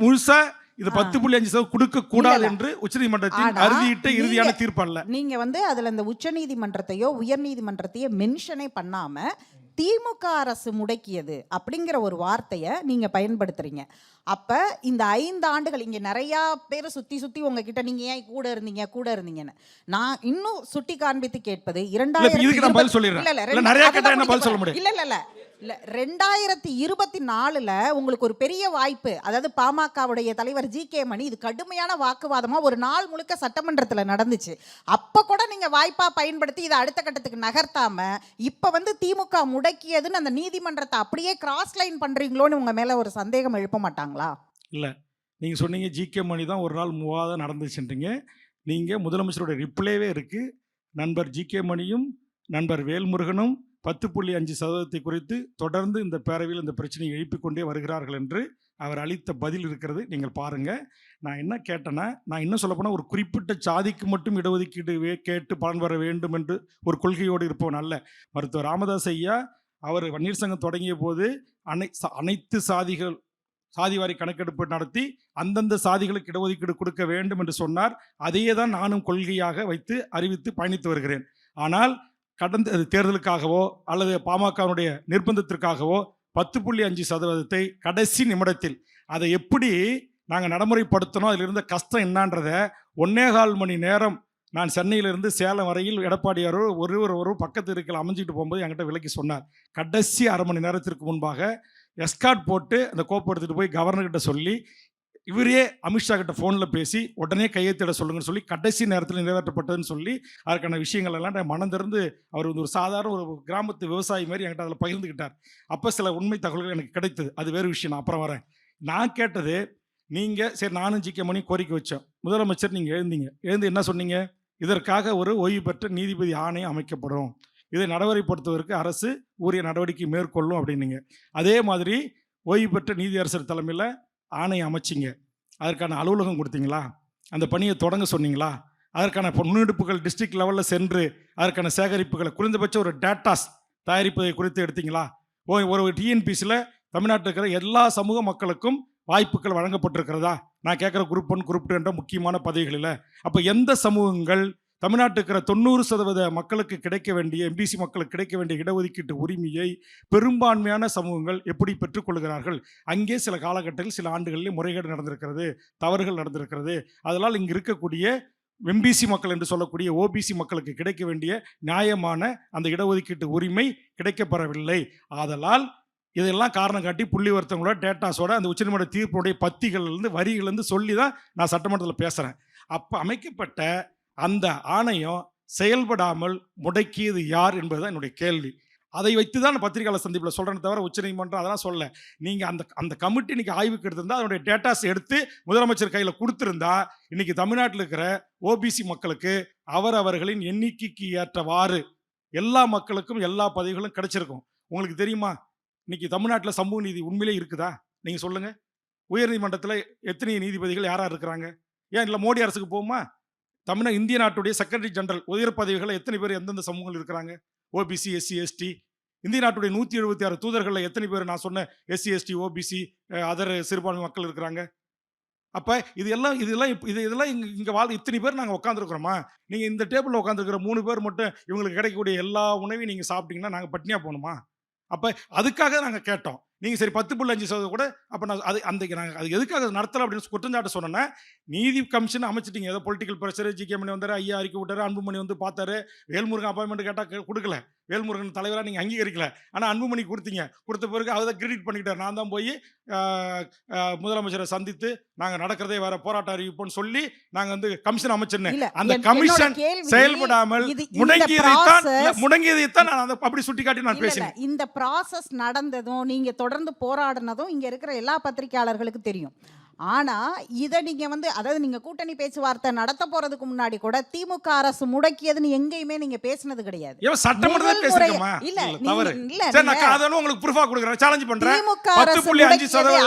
முழுசா இது 10.5% கொடுக்க கூடாது என்று உச்சநீதிமன்றத்தின் அறுதியிட்ட இறுதியான தீர்ப்பு அல்ல. நீங்க வந்து அதுல இந்த உச்சநீதிமன்றத்தையோ உயர்நீதிமன்றத்தையோ மென்ஷனே பண்ணாம திமுக அரசு முடக்கியது அப்படிங்கிற ஒரு வார்த்தையை நீங்க பயன்படுத்துறீங்க. அப்ப இந்த 5 ஆண்டுகள் இங்க நிறைய பேர் சுத்தி உங்ககிட்ட நீங்க ஏன் கூட இருந்தீங்கன்னு நான் இன்னும் சுட்டி காண்பித்து கேட்பது 2024 உங்களுக்கு ஒரு பெரிய வாய்ப்பு. அதாவது பாமகவுடைய தலைவர் ஜி.கே. மணி, இது கடுமையான வாக்குவாதமா ஒரு நாள் முழுக்க சட்டமன்றத்தில் நடந்துச்சு. அப்ப கூட நீங்க வாய்ப்பா பயன்படுத்தி இதை அடுத்த கட்டத்துக்கு நகர்த்தாம இப்ப வந்து திமுக முடக்கியதுன்னு அந்த நீதிமன்றத்தை அப்படியே கிராஸ் லைன் பண்றீங்களோன்னு உங்க மேல ஒரு சந்தேகம் எழுப்ப மாட்டாங்களா? இல்லை, நீங்கள் சொன்னீங்க ஜி.கே. மணி தான் ஒரு நாள் விவாதம் நடந்துச்சுன்றீங்க. நீங்கள் முதலமைச்சரோட ரிப்ளைவே இருக்குது. நண்பர் ஜி.கே. மணியும் நண்பர் வேல்முருகனும் 10.5% குறித்து தொடர்ந்து இந்த பேரவையில் இந்த பிரச்சனையை எழுப்பிக் கொண்டே வருகிறார்கள் என்று அவர் அளித்த பதில் இருக்கிறது, நீங்கள் பாருங்கள். நான் என்ன கேட்டேன்னா, நான் இன்னும் சொல்லப்போனால் ஒரு குறிப்பிட்ட சாதிக்கு மட்டும் இடஒதுக்கீடு கேட்டு பலன் வர வேண்டும் என்று ஒரு கொள்கையோடு இருப்பவன் அல்ல. மருத்துவர் ராமதாஸ் ஐயா அவர் வன்னியர் சங்கம் தொடங்கிய போது அனைத்து சாதிவாரி கணக்கெடுப்பு நடத்தி அந்தந்த சாதிகளுக்கு இடஒதுக்கீடு கொடுக்க வேண்டும் என்று சொன்னார். அதையே தான் நானும் கொள்கையாக வைத்து அறிவித்து பயணித்து வருகிறேன். ஆனால் கடந்த தேர்தலுக்காகவோ அல்லது பாமகவுடைய நிர்பந்தத்திற்காகவோ 10.5% கடைசி நிமிடத்தில் அதை எப்படி நாங்கள் நடைமுறைப்படுத்தணும், அதில் இருந்த கஷ்டம் என்னன்றதை 1.25 மணி நேரம் நான் சென்னையிலிருந்து சேலம் வரையில் எடப்பாடியாரோ ஒரு பக்கத்து இருக்கையில் அமைஞ்சிட்டு போகும்போது என்கிட்ட விலக்கி சொன்னார். கடைசி 1/2 மணி நேரத்திற்கு முன்பாக எஸ்கார்ட் போட்டு அந்த கோப்பை எடுத்துகிட்டு போய் கவர்னர்கிட்ட சொல்லி இவரே அமித்ஷா கிட்ட ஃபோனில் பேசி உடனே கையெழுத்திட சொல்லுங்கன்னு சொல்லி கடைசி நேரத்தில் நிறைவேற்றப்பட்டதுன்னு சொல்லி அதற்கான விஷயங்கள் எல்லாம் நான் மனம் திறந்து அவர் வந்து ஒரு சாதாரண ஒரு கிராமத்து விவசாயி மாதிரி என்கிட்ட அதில் பகிர்ந்துக்கிட்டார். அப்போ சில உண்மை தகவல்கள் எனக்கு கிடைத்தது. அது வேறு விஷயம், நான் அப்புறம் வரேன். நான் கேட்டது, நீங்கள் சரி நானும் ஜி.கே. மணி கோரிக்கை வச்சோம். முதலமைச்சர் நீங்கள் எழுந்து என்ன சொன்னீங்க? இதற்காக ஒரு ஓய்வு பெற்ற நீதிபதி ஆணையம் அமைக்கப்படும், இதை நடைமுறைப்படுத்துவதற்கு அரசு உரிய நடவடிக்கை மேற்கொள்ளும் அப்படின்னீங்க. அதே மாதிரி ஓய்வு பெற்ற நீதியரசர் தலைமையில் ஆணையம் அமைச்சிங்க. அதற்கான அலுவலகம் கொடுத்தீங்களா? அந்த பணியை தொடங்க சொன்னீங்களா? அதற்கான முன்னெடுப்புகள் டிஸ்ட்ரிக்ட் லெவலில் சென்று அதற்கான சேகரிப்புகளை குறைந்தபட்சம் ஒரு டேட்டாஸ் தயாரிப்பதை குறித்து எடுத்தீங்களா? ஒரு டிஎன்பிசியில் தமிழ்நாட்டில் இருக்கிற எல்லா சமூக மக்களுக்கும் வாய்ப்புகள் வழங்கப்பட்டிருக்கிறதா? நான் கேட்குற குரூப் 1 குரூப் 2 என்ற முக்கியமான பதவிகளில். அப்போ எந்த சமூகங்கள் தமிழ்நாட்டில் இருக்கிற 90% மக்களுக்கு கிடைக்க வேண்டிய எம்பிசி மக்களுக்கு கிடைக்க வேண்டிய இடஒதுக்கீட்டு உரிமையை பெரும்பான்மையான சமூகங்கள் எப்படி பெற்றுக்கொள்கிறார்கள்? அங்கே சில காலகட்டத்தில் சில ஆண்டுகளிலே முறைகேடு நடந்திருக்கிறது, தவறுகள் நடந்திருக்கிறது. அதனால் இங்கு இருக்கக்கூடிய எம்பிசி மக்கள் என்று சொல்லக்கூடிய ஓபிசி மக்களுக்கு கிடைக்க வேண்டிய நியாயமான அந்த இடஒதுக்கீட்டு உரிமை கிடைக்கப்பெறவில்லை. ஆதலால் இதெல்லாம் காரணம் காட்டி புள்ளி வருத்தங்களோட டேட்டாஸோட அந்த உச்சநீதிமன்ற தீர்ப்புடைய பத்திகள்லேருந்து வரிகள்லேருந்து சொல்லி தான் நான் சட்டமன்றத்தில் பேசுகிறேன். அப்போ அமைக்கப்பட்ட அந்த ஆணையம் செயல்படாமல் முடக்கியது யார் என்பதுதான் என்னுடைய கேள்வி. அதை வைத்து தான் பத்திரிகையாளர் சந்திப்பில் சொல்கிறேன்னு தவிர உச்சநீதிமன்றம் அதெல்லாம் சொல்ல. நீங்கள் அந்த கமிட்டி இன்றைக்கி ஆய்வுக்கு எடுத்திருந்தால் அதனுடைய டேட்டாஸ் எடுத்து முதலமைச்சர் கையில் கொடுத்துருந்தா இன்றைக்கி தமிழ்நாட்டில் இருக்கிற ஓபிசி மக்களுக்கு அவர்களின் எண்ணிக்கைக்கு ஏற்றவாறு எல்லா மக்களுக்கும் எல்லா பதவிகளும் கிடைச்சிருக்கும். உங்களுக்கு தெரியுமா இன்னைக்கு தமிழ்நாட்டில் சமூக நீதி உண்மையிலே இருக்குதா? நீங்கள் சொல்லுங்கள். உயர்நீதிமன்றத்தில் எத்தனை நீதிபதிகள் யாராக இருக்கிறாங்க? ஏன் இல்லை மோடி அரசுக்கு போகுமா? இந்திய நாட்டுடைய செக்ரட்டரி ஜெனரல் உயர் பதவிகளை எத்தனை பேர் எந்தெந்த சமூகங்கள் இருக்கிறாங்க? OBC, SC, ST. இந்திய நாட்டுடைய 176 தூதர்களில் எத்தனை பேர் நான் சொன்ன எஸ்சி, எஸ்டி, ஓபிசி, அதர் சிறுபான்மை மக்கள் இருக்கிறாங்க? அப்போ இதெல்லாம் இங்கே இத்தனை பேர் நாங்கள் உட்காந்துருக்குறோமா? நீங்கள் இந்த டேபிளில் உட்காந்துருக்கிற 3 பேர் மட்டும் இவங்களுக்கு கிடைக்கக்கூடிய எல்லா உணவையும் நீங்கள் சாப்பிட்டீங்கன்னா நாங்கள் பட்னியாக போகணுமா? அப்போ அதுக்காக நாங்கள் கேட்டோம். நீங்கள் சரி 10.5% கூட அப்போ நான் நாங்கள் அது எதுக்காக நடத்தலை அப்படின்னு குற்றஞ்சாட்டு சொன்னோன்னா, நீதி கமிஷன் அமைச்சிட்டிங்க. ஏதோ பொலிட்டிக்கல் ப்ரெஷர், ஜி.கே. மணி வந்தார், ஐயா அறிக்கை விட்டார், அன்புமணி வந்து பார்த்தாரு, வேல்முருகன் அப்பாயின்மெண்ட் கேட்டால் கொடுக்கல, வேல்முருகன் தலைவராக நீங்கள் அங்கீகரிக்கல. ஆனால் அன்புமணி கொடுத்தீங்க. கொடுத்த பிறகு அதை கிரெடிட் பண்ணிக்கிட்டார். நான் தான் போய் முதலமைச்சரை சந்தித்து நாங்கள் நடக்கிறதே வேற போராட்டம் அறிவிப்போம்னு சொல்லி நாங்கள் வந்து கமிஷன் அமைச்சிருந்தேன். அந்த கமிஷன் செயல்படாமல் முடங்கியதைத்தான் நான் அப்படி சுட்டி காட்டி நான் பேசினேன். இந்த ப்ராசஸ் நடந்ததும் நீங்க தொடர்ந்து போராடினதும் இங்க இருக்கிற எல்லா பத்திரிகையாளர்களுக்கு தெரியும். ஆனா இதை நீங்க வந்து அதாவது நீங்க கூட்டணி பேச்சுவார்த்தை நடத்த போறதுக்கு முன்னாடி கூட திமுக அரசு முடக்கியதுன்னு எங்கேயுமே நீங்க பேசினது கிடையாது.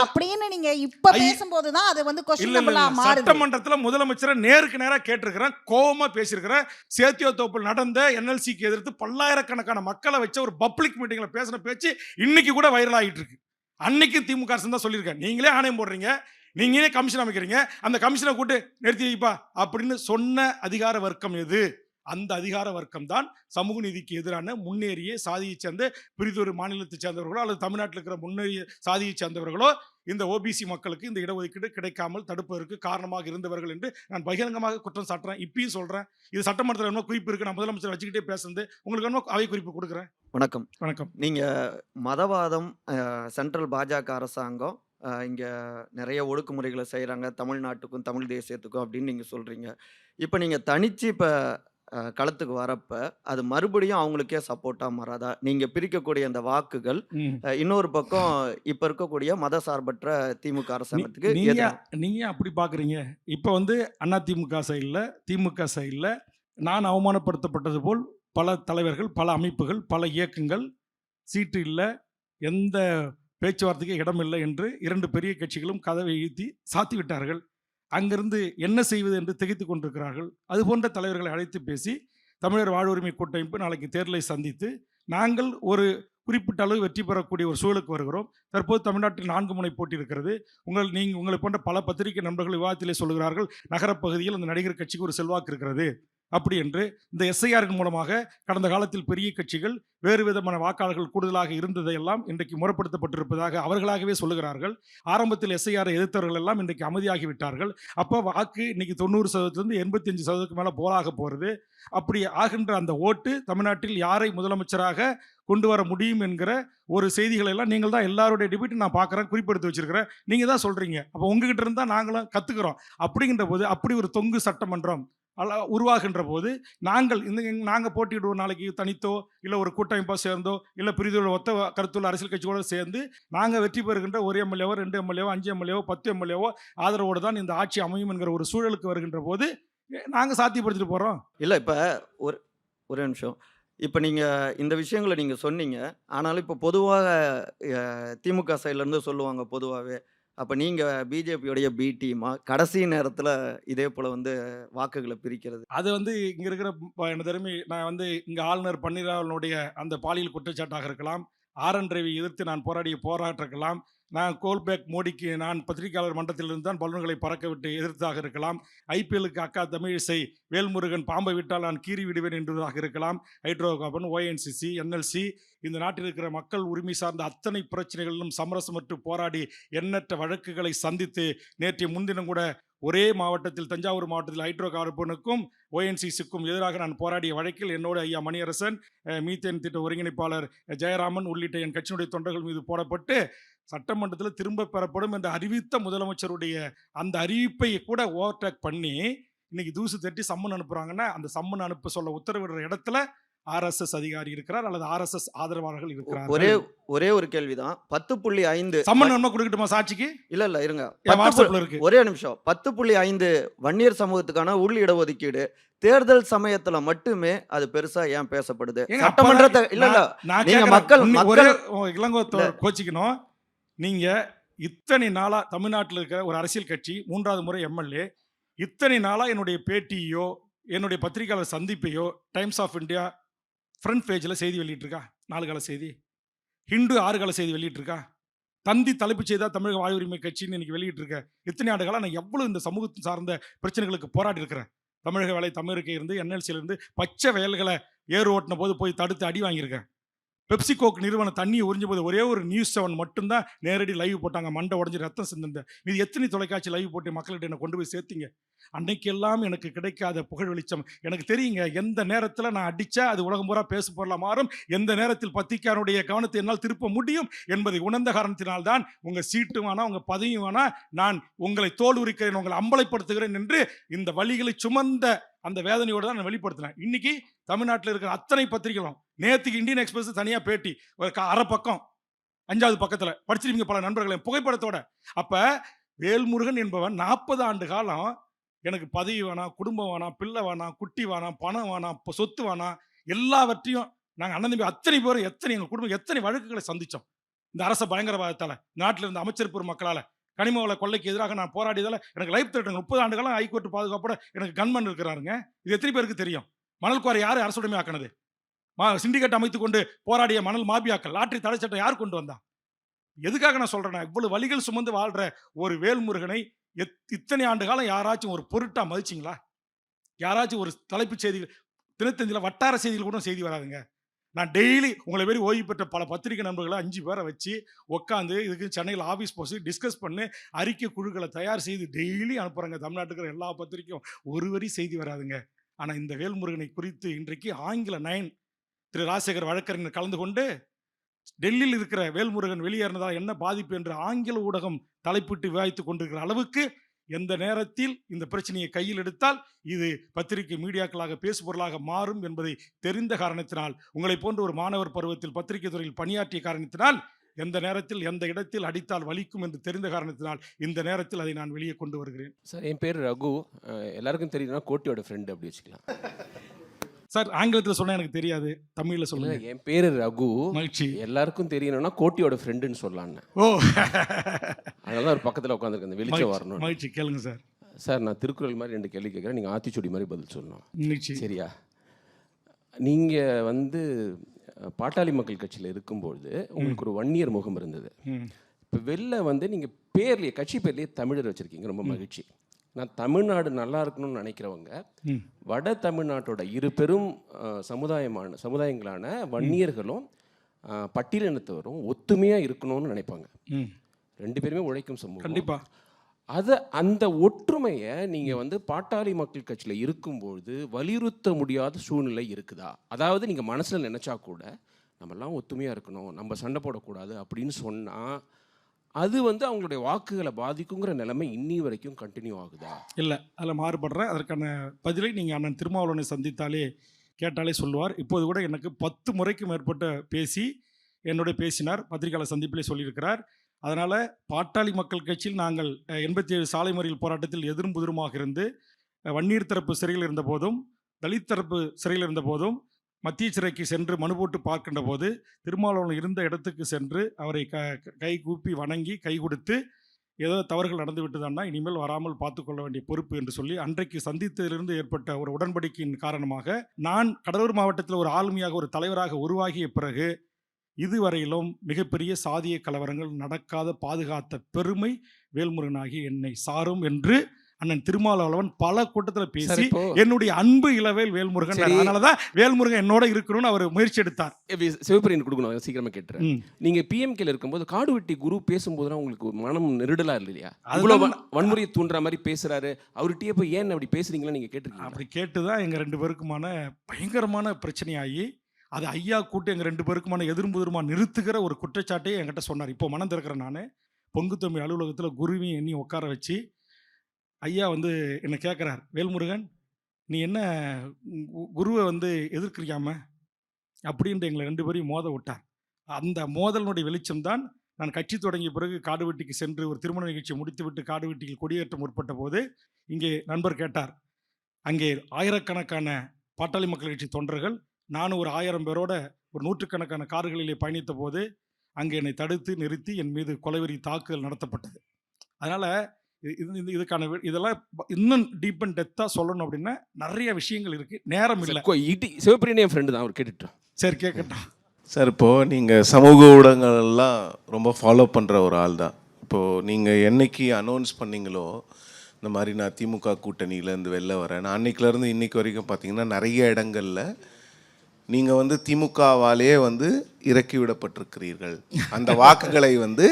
அப்படின்னு நீங்க இப்ப பேசும்போதுதான் அது வந்து சட்டமன்றத்துல முதலமைச்சரை நேருக்கு நேரா கேட்டிருக்கிறேன், கோபமா பேசியிருக்கிறேன். சேத்தியோத்தோப்பில் நடந்த என்எல்சிக்கு எதிர்த்து பல்லாயிரக்கணக்கான மக்களை வச்ச ஒரு பப்ளிக் மீட்டிங்ல பேசின பேச்சு இன்னைக்கு கூட வைரல் ஆகிட்டு இருக்கு. அன்னைக்கு திமுக அரசு தான் சொல்லியிருக்கேன், நீங்களே ஆணையம் போடுறீங்க, நீங்களே கமிஷன் அமைக்கிறீங்க, அந்த கமிஷனை கூட்டு நிறுத்தி வைப்பா அப்படின்னு சொன்ன அதிகார வர்க்கம் எது? அந்த அதிகார வர்க்கம் தான் சமூக நீதிக்கு எதிரான முன்னேறிய சாதியை சேர்ந்த பிரிதொரு மாநிலத்தை சேர்ந்தவர்களோ அல்லது தமிழ்நாட்டில் இருக்கிற முன்னேறிய சாதியை சேர்ந்தவர்களோ இந்த ஓபிசி மக்களுக்கு இந்த இடஒதுக்கீடு கிடைக்காமல் தடுப்பதற்கு காரணமாக இருந்தவர்கள் என்று நான் பகிரங்கமாக குற்றம் சாட்டுறேன். இப்பயும் சொல்றேன். இது சட்டமன்றத்தில் என்ன குறிப்பு இருக்கு, நான் முதலமைச்சர் வச்சுக்கிட்டே பேசுறது, உங்களுக்கு என்ன அவை குறிப்பு கொடுக்குறேன். வணக்கம். வணக்கம். நீங்க மதவாதம் சென்ட்ரல் பாஜக அரசாங்கம் இங்கே நிறைய ஒடுக்குமுறைகளை செய்கிறாங்க தமிழ்நாட்டுக்கும் தமிழ் தேசியத்துக்கும் அப்படின்னு நீங்கள் சொல்கிறீங்க. இப்போ நீங்கள் தனிச்சு இப்போ களத்துக்கு வரப்ப அது மறுபடியும் அவங்களுக்கே சப்போர்ட்டாக மாறாதா? நீங்கள் பிரிக்கக்கூடிய அந்த வாக்குகள் இன்னொரு பக்கம் இப்போ இருக்கக்கூடிய மத சார்பற்ற திமுக அரசாங்கத்துக்கு நீங்கள் அப்படி பார்க்குறீங்க. இப்போ வந்து அதிமுக சைடில் திமுக சைடில் நான் அவமானப்படுத்தப்பட்டது போல் பல தலைவர்கள், பல அமைப்புகள், பல இயக்கங்கள் சீட்டு இல்லை, எந்த பேச்சுவார்த்தைக்கு இடமில்லை என்று 2 பெரிய கட்சிகளும் கதவை இழுத்தி சாத்தி விட்டார்கள். அங்கிருந்து என்ன செய்வது என்று திகைத்து கொண்டிருக்கிறார்கள். அதுபோன்ற தலைவர்களை அழைத்து பேசி தமிழர் வாழ்வுரிமை கூட்டமைப்பு நாளைக்கு தேர்தலை சந்தித்து நாங்கள் ஒரு குறிப்பிட்ட அளவு வெற்றி பெறக்கூடிய ஒரு சூழலுக்கு வருகிறோம். தற்போது தமிழ்நாட்டில் 4 முனை போட்டி இருக்கிறது. உங்களை போன்ற பல பத்திரிகை நண்பர்கள் விவாதத்திலே சொல்கிறார்கள், நகரப்பகுதியில் அந்த நடிகர் கட்சிக்கு ஒரு செல்வாக்கு இருக்கிறது, அப்படி என்று இந்த எஸ்ஐஆரின் மூலமாக கடந்த காலத்தில் பெரிய கட்சிகள் வேறு விதமான வாக்காளர்கள் கூடுதலாக இருந்ததையெல்லாம் இன்றைக்கு முறைப்படுத்தப்பட்டிருப்பதாக அவர்களாகவே சொல்லுகிறார்கள். ஆரம்பத்தில் எஸ்ஐஆரை எதிர்த்தவர்கள் எல்லாம் இன்றைக்கு அமைதியாகி விட்டார்கள். அப்போ வாக்கு இன்னைக்கு 90% 85% மேலே போலாக போகிறது. அப்படி ஆகின்ற அந்த ஓட்டு தமிழ்நாட்டில் யாரை முதலமைச்சராக கொண்டு வர முடியும் என்கிற ஒரு செய்திகளை எல்லாம் நீங்கள் தான் எல்லாருடைய டிபேட் நான் பார்க்குறேன், குறிப்பெடுத்து வச்சிருக்கிறேன். நீங்கள் தான் சொல்கிறீங்க. அப்போ உங்ககிட்ட இருந்தால் நாங்களும் கற்றுக்குறோம். அப்படிங்கிற போது அப்படி ஒரு தொங்கு சட்டமன்றம் உருவாகின்ற போது நாங்கள் போட்டியிடுவோம். நாளைக்கு தனித்தோ இல்லை ஒரு கூட்டமைப்பாக சேர்ந்தோ இல்லை பிரிதோட ஒத்த கருத்துள்ள அரசியல் கட்சியோடு சேர்ந்து நாங்கள் வெற்றி பெறுகின்ற ஒரு எம்எல்ஏவோ 2 எம்எல்ஏவோ 5 எம்எல்ஏவோ 10 எம்எல்ஏவோ ஆதரவோடு தான் இந்த ஆட்சி அமையும் என்கிற ஒரு சூழலுக்கு வருகின்ற போது நாங்கள் சாத்தியப்படுத்திட்டு போகிறோம். இல்லை இப்போ ஒரு நிமிஷம். இப்போ நீங்கள் இந்த விஷயங்களை நீங்கள் சொன்னீங்க. ஆனாலும் இப்போ பொதுவாக திமுக சைட்லேருந்து சொல்லுவாங்க பொதுவாகவே, அப்போ நீங்கள் பிஜேபியோடைய பி டீமா கடைசி நேரத்தில் இதே போல் வந்து வாக்குகளை பிரிக்கிறது. அது இங்கே இருக்கிற என்ன தெரியுமே, நான் இங்கே ஆளுநர் பன்னீர்செல்வனுடைய அந்த பாலியல் குற்றச்சாட்டாக இருக்கலாம், ஆர்.என். ரவி எதிர்த்து நான் போராடிய போராட்டம் இருக்கலாம், நான் கோல்பேக் மோடிக்கு நான் பத்திரிகையாளர் மன்றத்திலிருந்து தான் பலூன்களை பறக்க விட்டு எதிர்த்தாக இருக்கலாம், ஐபிஎல்லுக்கு அக்கா தமிழிசை வேல்முருகன் பாம்பை விட்டால் நான் கீறி விடுவேன் என்பதாக இருக்கலாம், ஹைட்ரோ கார்பன், ONGC, NLC, இந்த நாட்டில் இருக்கிற மக்கள் உரிமை சார்ந்த அத்தனை பிரச்சனைகளிலும் சமரசமற்று போராடி எண்ணற்ற வழக்குகளை சந்தித்து நேற்றைய முன்தினம் கூட ஒரே மாவட்டத்தில் தஞ்சாவூர் மாவட்டத்தில் ஹைட்ரோ கார்பனுக்கும் ONGCக்கும் எதிராக நான் போராடிய வழக்கில் என்னோட ஐயா மணியரசன், மீத்தேன் திட்ட ஒருங்கிணைப்பாளர் ஜெயராமன் உள்ளிட்ட என் கட்சியினுடைய தொண்டர்கள் மீது போடப்பட்டு சட்டமன்றத்தில் திரும்ப பெறப்படும் என்று அறிவித்த முதலமைச்சருடைய அந்த அறிவிப்பை கூட ஓவர்டேக் பண்ணி இன்னைக்கு தூசு தட்டி சம்மன் அனுப்புறாங்கன்னா அந்த சம்மன் அனுப்ப சொல்ல உத்தரவிடுற இடத்துல RSS அதிகாரி இருக்கிறார் அல்லது RSS ஆதரவாளர்கள் இருக்கிறார். ஒரே ஒரு கேள்விதான். 10.5 சம்மன் நம்ம கொடுக்கட்டுமா சாட்சிக்கு? இல்ல இருங்க, வாட்ஸ்அப்ல இருக்கு. ஒரே நிமிஷம். 10.5 வன்னியர் சமூகத்துக்கான உள் இடஒதுக்கீடு தேர்தல் சமயத்துல மட்டுமே அது பெருசா ஏன் பேசப்படுது? சட்டமன்றத்தை நீங்க மக்கள் இளங்கோத்தோட கோச்சிக்கணும். நீங்க இத்தனை நாளா தமிழ்நாட்டில் இருக்கிற ஒரு அரசியல் கட்சி 3வது முறை எம்எல்ஏ, இத்தனை நாளா என்னுடைய பேட்டியோ என்னுடைய பத்திரிகையாளர் சந்திப்பையோ டைம்ஸ் ஆஃப் இந்தியா ஃப்ரண்ட் பேஜில் செய்தி வெளியிட்டிருக்கா? 4 கால செய்தி, ஹிந்து 6 கால செய்தி வெளியிட்டிருக்கா, தந்தி தலைப்பு செய்தா தமிழக வாழ் உரிமை கட்சின்னு இன்னைக்கு வெளியிட்டிருக்க. இத்தனை ஆண்டு காலம் நான் எவ்வளவு இந்த சமூகத்தை சார்ந்த பிரச்சனைகளுக்கு போராடி இருக்கிறேன். தமிழக வேலை தமிழருக்கு இருந்து NLC-லேருந்து பச்சை வயல்களை ஏறு ஓட்டின போது போய் தடுத்து அடி வாங்கியிருக்கேன். பெப்சிகோக் நிறுவனம் தண்ணியை உறிஞ்ச போது ஒரே ஒரு நியூஸ் 7 மட்டும்தான் நேரடி லைவ் போட்டாங்க. மண்டை உடஞ்சி ரத்தம் சிந்திருந்த இது எத்தனை தொலைக்காட்சி லைவ் போட்டு மக்கள்கிட்ட என்னை கொண்டு போய் சேர்த்தீங்க. அன்னைக்கெல்லாம் எனக்கு கிடைக்காத புகழ் வெளிச்சம் எனக்கு தெரியுங்க. எந்த நேரத்தில் நான் அடித்தா அது உலகம் பூரா பேசு பொருளாக மாறும், எந்த நேரத்தில் பத்திரிகையாளருடைய கவனத்தை என்னால் திருப்ப முடியும் என்பதை உணர்ந்த காரணத்தினால்தான் உங்கள் சீட்டு வேணா உங்கள் பதவியும் வேணா நான் உங்களை தோல் உரிக்கிறேன், உங்களை அம்பலப்படுத்துகிறேன் என்று இந்த வழிகளை சுமந்த அந்த வேதனையோடு தான் நான் வெளிப்படுத்தினேன். இன்னைக்கு தமிழ்நாட்டில் இருக்கிற அத்தனை பத்திரிகைகளும் நேற்றுக்கு இந்தியன் எக்ஸ்பிரஸ் தனியாக பேட்டி ஒரு அரை பக்கம் 5வது பக்கத்தில் படிச்சிருப்பீங்க பல நண்பர்களை புகைப்படத்தோட. அப்ப வேல்முருகன் என்பவன் 40 ஆண்டு காலம் எனக்கு பதவி வேணாம், குடும்பம் வேணாம், பிள்ளை வேணாம், குட்டி வேணாம், பணம் வேணாம், சொத்து வேணாம், எல்லாவற்றையும் நாங்கள் அண்ணன் தம்பி அத்தனை பேரும் எங்கள் குடும்பம் எத்தனை வழக்குகளை சந்தித்தோம் இந்த அரச பயங்கரவாதத்தால், நாட்டில் இருந்த அமைச்சர் பெருமக்களால், கனிமவள கொள்ளைக்கு எதிராக நான் போராடியதால் எனக்கு லைஃப் த்ரெட். 30 ஆண்டு காலம் ஹைகோர்ட் பாதுகாப்போட எனக்கு கன்மன் இருக்கிறாருங்க. இது எத்தனை பேருக்கு தெரியும்? மணல் குவாரி யார் அரசுடைமை ஆக்கினது? சிண்டிகேட் அமைத்து கொண்டு போராடிய மணல் மாபியாக்கள். லாட்டரி தடை சட்டம் யார் கொண்டு வந்தா? எதுக்காக நான் சொல்றேன்னா, இவ்வளவு வழிகள் சுமந்து வாழ்ற ஒரு வேல்முருகனை இத்தனை ஆண்டு காலம் யாராச்சும் ஒரு பொருட்டா மதிச்சிங்களா? யாராச்சும் ஒரு தலைப்புச் செய்திகள் தினத்தந்தியில் வட்டார செய்திகள் கூட செய்தி வராதுங்க. நான் டெய்லி உங்களை மாரி ஓய்வு பெற்ற பல பத்திரிகை நண்பர்களை 5 பேரை வச்சு உட்காந்து இதுக்கு சென்னையில் ஆஃபீஸ் போச்சு டிஸ்கஸ் பண்ணி அறிக்கை குழுக்களை தயார் செய்து டெய்லி அனுப்புகிறாங்க. தமிழ்நாட்டுக்கு எல்லா பத்திரிக்கையும் ஒரு வரி செய்தி வராதுங்க. ஆனால் இந்த வேல்முருகனை குறித்து இன்றைக்கு ஆங்கில 9 திரு ராஜசேகர் வழக்கறிஞர் கலந்து கொண்டு டெல்லியில் இருக்கிற வேல்முருகன் வெளியேறினதால் என்ன பாதிப்பு என்று ஆங்கில ஊடகம் தலைப்பிட்டு விவாதித்துக் கொண்டிருக்கிற அளவுக்கு எந்த நேரத்தில் இந்த பிரச்சனையை கையில் எடுத்தால் இது பத்திரிகை மீடியாக்களாக பேசுபொருளாக மாறும் என்பதை தெரிந்த காரணத்தினால், உங்களை போன்ற ஒரு மாணவர் பருவத்தில் பத்திரிகை துறையில் பணியாற்றிய காரணத்தினால், எந்த நேரத்தில் எந்த இடத்தில் அடித்தால் வலிக்கும் என்று தெரிந்த காரணத்தினால் இந்த நேரத்தில் அதை நான் வெளியே கொண்டு வருகிறேன். சார், என் பேர் ரகு. எல்லாருக்கும் தெரியுதுன்னா கோட்டியோட ஃப்ரெண்டு அப்படி வச்சுக்கலாம். சார், ஆங்கிலத்தில் சொன்னா எனக்கு தெரியாது, தமிழில் சொல்லுங்க. என் பேரு ரகு. மகிழ்ச்சி. எல்லாருக்கும் தெரியணும்னா கோட்டியோட ஃப்ரெண்டுன்னு சொல்லலான்னு. ஓ, அதனால ஒரு பக்கத்தில் உட்காந்துருக்கேன், வெளிச்சம் வரணும். மகிழ்ச்சி, கேளுங்க சார். சார், நான் திருக்குறள் மாதிரி 2 கேள்வி கேட்குறேன், நீங்கள் ஆத்திச்சூடி மாதிரி பதில் சொல்லணும். மகிழ்ச்சி. சரியா? நீங்கள் பாட்டாளி மக்கள் கட்சியில் இருக்கும்போது உங்களுக்கு ஒரு 1 இயர் முகம் இருந்தது. இப்போ வெளில நீங்கள் பேர்லேயே கட்சி பேர்லேயே தமிழர் வச்சுருக்கீங்க, ரொம்ப மகிழ்ச்சி. நான் தமிழ்நாடு நல்லா இருக்கணும்னு நினைக்கிறவங்க ம். வட தமிழ்நாட்டோட இரு பெரும் சமுதாயங்களான வன்னியர்களும் பட்டியலினத்தவரும் ஒத்துமையாக இருக்கணும்னு நினைப்பாங்க. ம். 2 பேருமே உழைக்கும் சமூகம். கண்டிப்பா. அந்த ஒற்றுமையை நீங்கள் வந்து பாட்டாளி மக்கள் கட்சியில் இருக்கும்போது வலியுறுத்த முடியாத சூழ்நிலை இருக்குதா? அதாவது நீங்கள் மனசில் நினச்சா கூட நம்மெல்லாம் ஒத்துமையாக இருக்கணும், நம்ம சண்டை போடக்கூடாது அப்படின்னு சொன்னால் அது வந்து அவங்களுடைய வாக்குகளை பாதிக்குங்கிற நிலைமை இன்னி வரைக்கும் கண்டினியூ ஆகுதா? இல்லை, அதில் மாறுபடுறேன். அதற்கான பதிலை நீங்கள் அண்ணன் திருமாவளவனை சந்தித்தாலே கேட்டாலே சொல்லுவார். இப்போது கூட எனக்கு 10 முறைக்கு மேற்பட்ட பேசினார். பத்திரிகையாளர் சந்திப்பிலே சொல்லியிருக்கிறார். அதனால் பாட்டாளி மக்கள் கட்சியில் நாங்கள் 87 சாலை மறியல் போராட்டத்தில் எதிரும் புதிருமாக இருந்து வன்னியர் தரப்பு சிறையில் இருந்த போதும் தலித் தரப்பு சிறையில் இருந்த போதும் மத்திய சிறைக்கு சென்று மனு போட்டு பார்க்கின்ற போது திருமாவளவன் இருந்த இடத்துக்கு சென்று அவரை கை கூப்பி வணங்கி கை கொடுத்து ஏதோ தவறுகள் நடந்து விட்டுதான்னா இனிமேல் வராமல் பார்த்துக்கொள்ள வேண்டிய பொறுப்பு என்று சொல்லி அன்றைக்கு சந்தித்ததிலிருந்து ஏற்பட்ட ஒரு உடன்படிக்கையின் காரணமாக நான் கடலூர் மாவட்டத்தில் ஒரு ஆளுமையாக ஒரு தலைவராக உருவாகிய பிறகு இதுவரையிலும் மிகப்பெரிய சாதிய கலவரங்கள் நடக்காத பாதுகாத்த பெருமை வேல்முருகனாகி என்னை சாரும் என்று அண்ணன் திருமாவளவன் பல கூட்டத்தில் பேசி என்னுடைய அன்பு இளவேல் வேல்முருகன், அதனாலதான் வேல்முருகன் என்னோட இருக்கணும்னு அவர் முயற்சி எடுத்தார். சிவபிரியன் கொடுக்கணும், சீக்கிரமா கேட்டுறேன். நீங்க பிஎம்கேல இருக்கும்போது காடுவெட்டி குரு பேசும்போதுதான் உங்களுக்கு மனம் நெருடலா இல்லையா? அவ்வளவு வன்முறையை தூண்டுற மாதிரி பேசுறாரு, அவர்கிட்டயே போய் ஏன் அப்படி பேசுறீங்களா நீங்க கேட்டிருக்கீங்க? அப்படி கேட்டுதான் எங்க 2 பேருக்குமான பயங்கரமான பிரச்சனையாகி அது ஐயா கூட்டு எங்கள் 2 பேருக்குமான எதிர்புதிருமா நிறுத்துகிற ஒரு குற்றச்சாட்டையே என்கிட்ட சொன்னார். இப்போ மனம் திறக்கிறேன். நான் பொங்குத்தமிழ் அலுவலகத்தில் குருவையும் எண்ணி உட்கார வச்சு ஐயா வந்து என்னை கேட்குறார், வேல்முருகன் நீ என்ன குருவை வந்து எதிர்க்கிறியாம அப்படின்ட்டு எங்களை 2 பேரையும் மோத விட்டார். அந்த மோதலினுடைய வெளிச்சம்தான் நான் கட்சி தொடங்கிய பிறகு காடுவெட்டிக்கு சென்று ஒரு திருமண நிகழ்ச்சியை முடித்துவிட்டு காடுவெட்டியில் கொடியேற்றம் முற்பட்ட போது இங்கே நண்பர் கேட்டார், அங்கே ஆயிரக்கணக்கான பாட்டாளி மக்கள் கட்சி தொண்டர்கள் நானும் ஒரு 1000 பேரோட ஒரு 100கணக்கான கார்களிலே பயணித்த போது அங்கே என்னை தடுத்து நிறுத்தி என் மீது கொலைவெறி தாக்குதல் நடத்தப்பட்டது. அதனால் இதுக்கான இதெல்லாம் இன்னும் டீப் அண்ட் டெப்த்தாக சொல்லணும் அப்படின்னா நிறைய விஷயங்கள் இருக்குது, நேரம் இல்லை. சிவபிரியன் என் ஃப்ரெண்டு தான், அவர் கேட்டுட்டோம். சரி, கேட்கட்டும் சார். இப்போது நீங்கள் சமூக ஊடகங்கள்லாம் ரொம்ப ஃபாலோ பண்ணுற ஒரு ஆள் தான். இப்போது நீங்கள் என்னைக்கு அனௌன்ஸ் பண்ணீங்களோ இந்த மாதிரி நான் திமுக கூட்டணியிலேருந்து வெளில வரேன், நான் அன்னைக்குலேருந்து இன்னைக்கு வரைக்கும் பார்த்தீங்கன்னா நிறைய இடங்களில் நீங்கள் வந்து திமுகவாலே வந்து இறக்கி விடப்பட்டிருக்கிறீர்கள். அந்த வாக்குகளை வந்து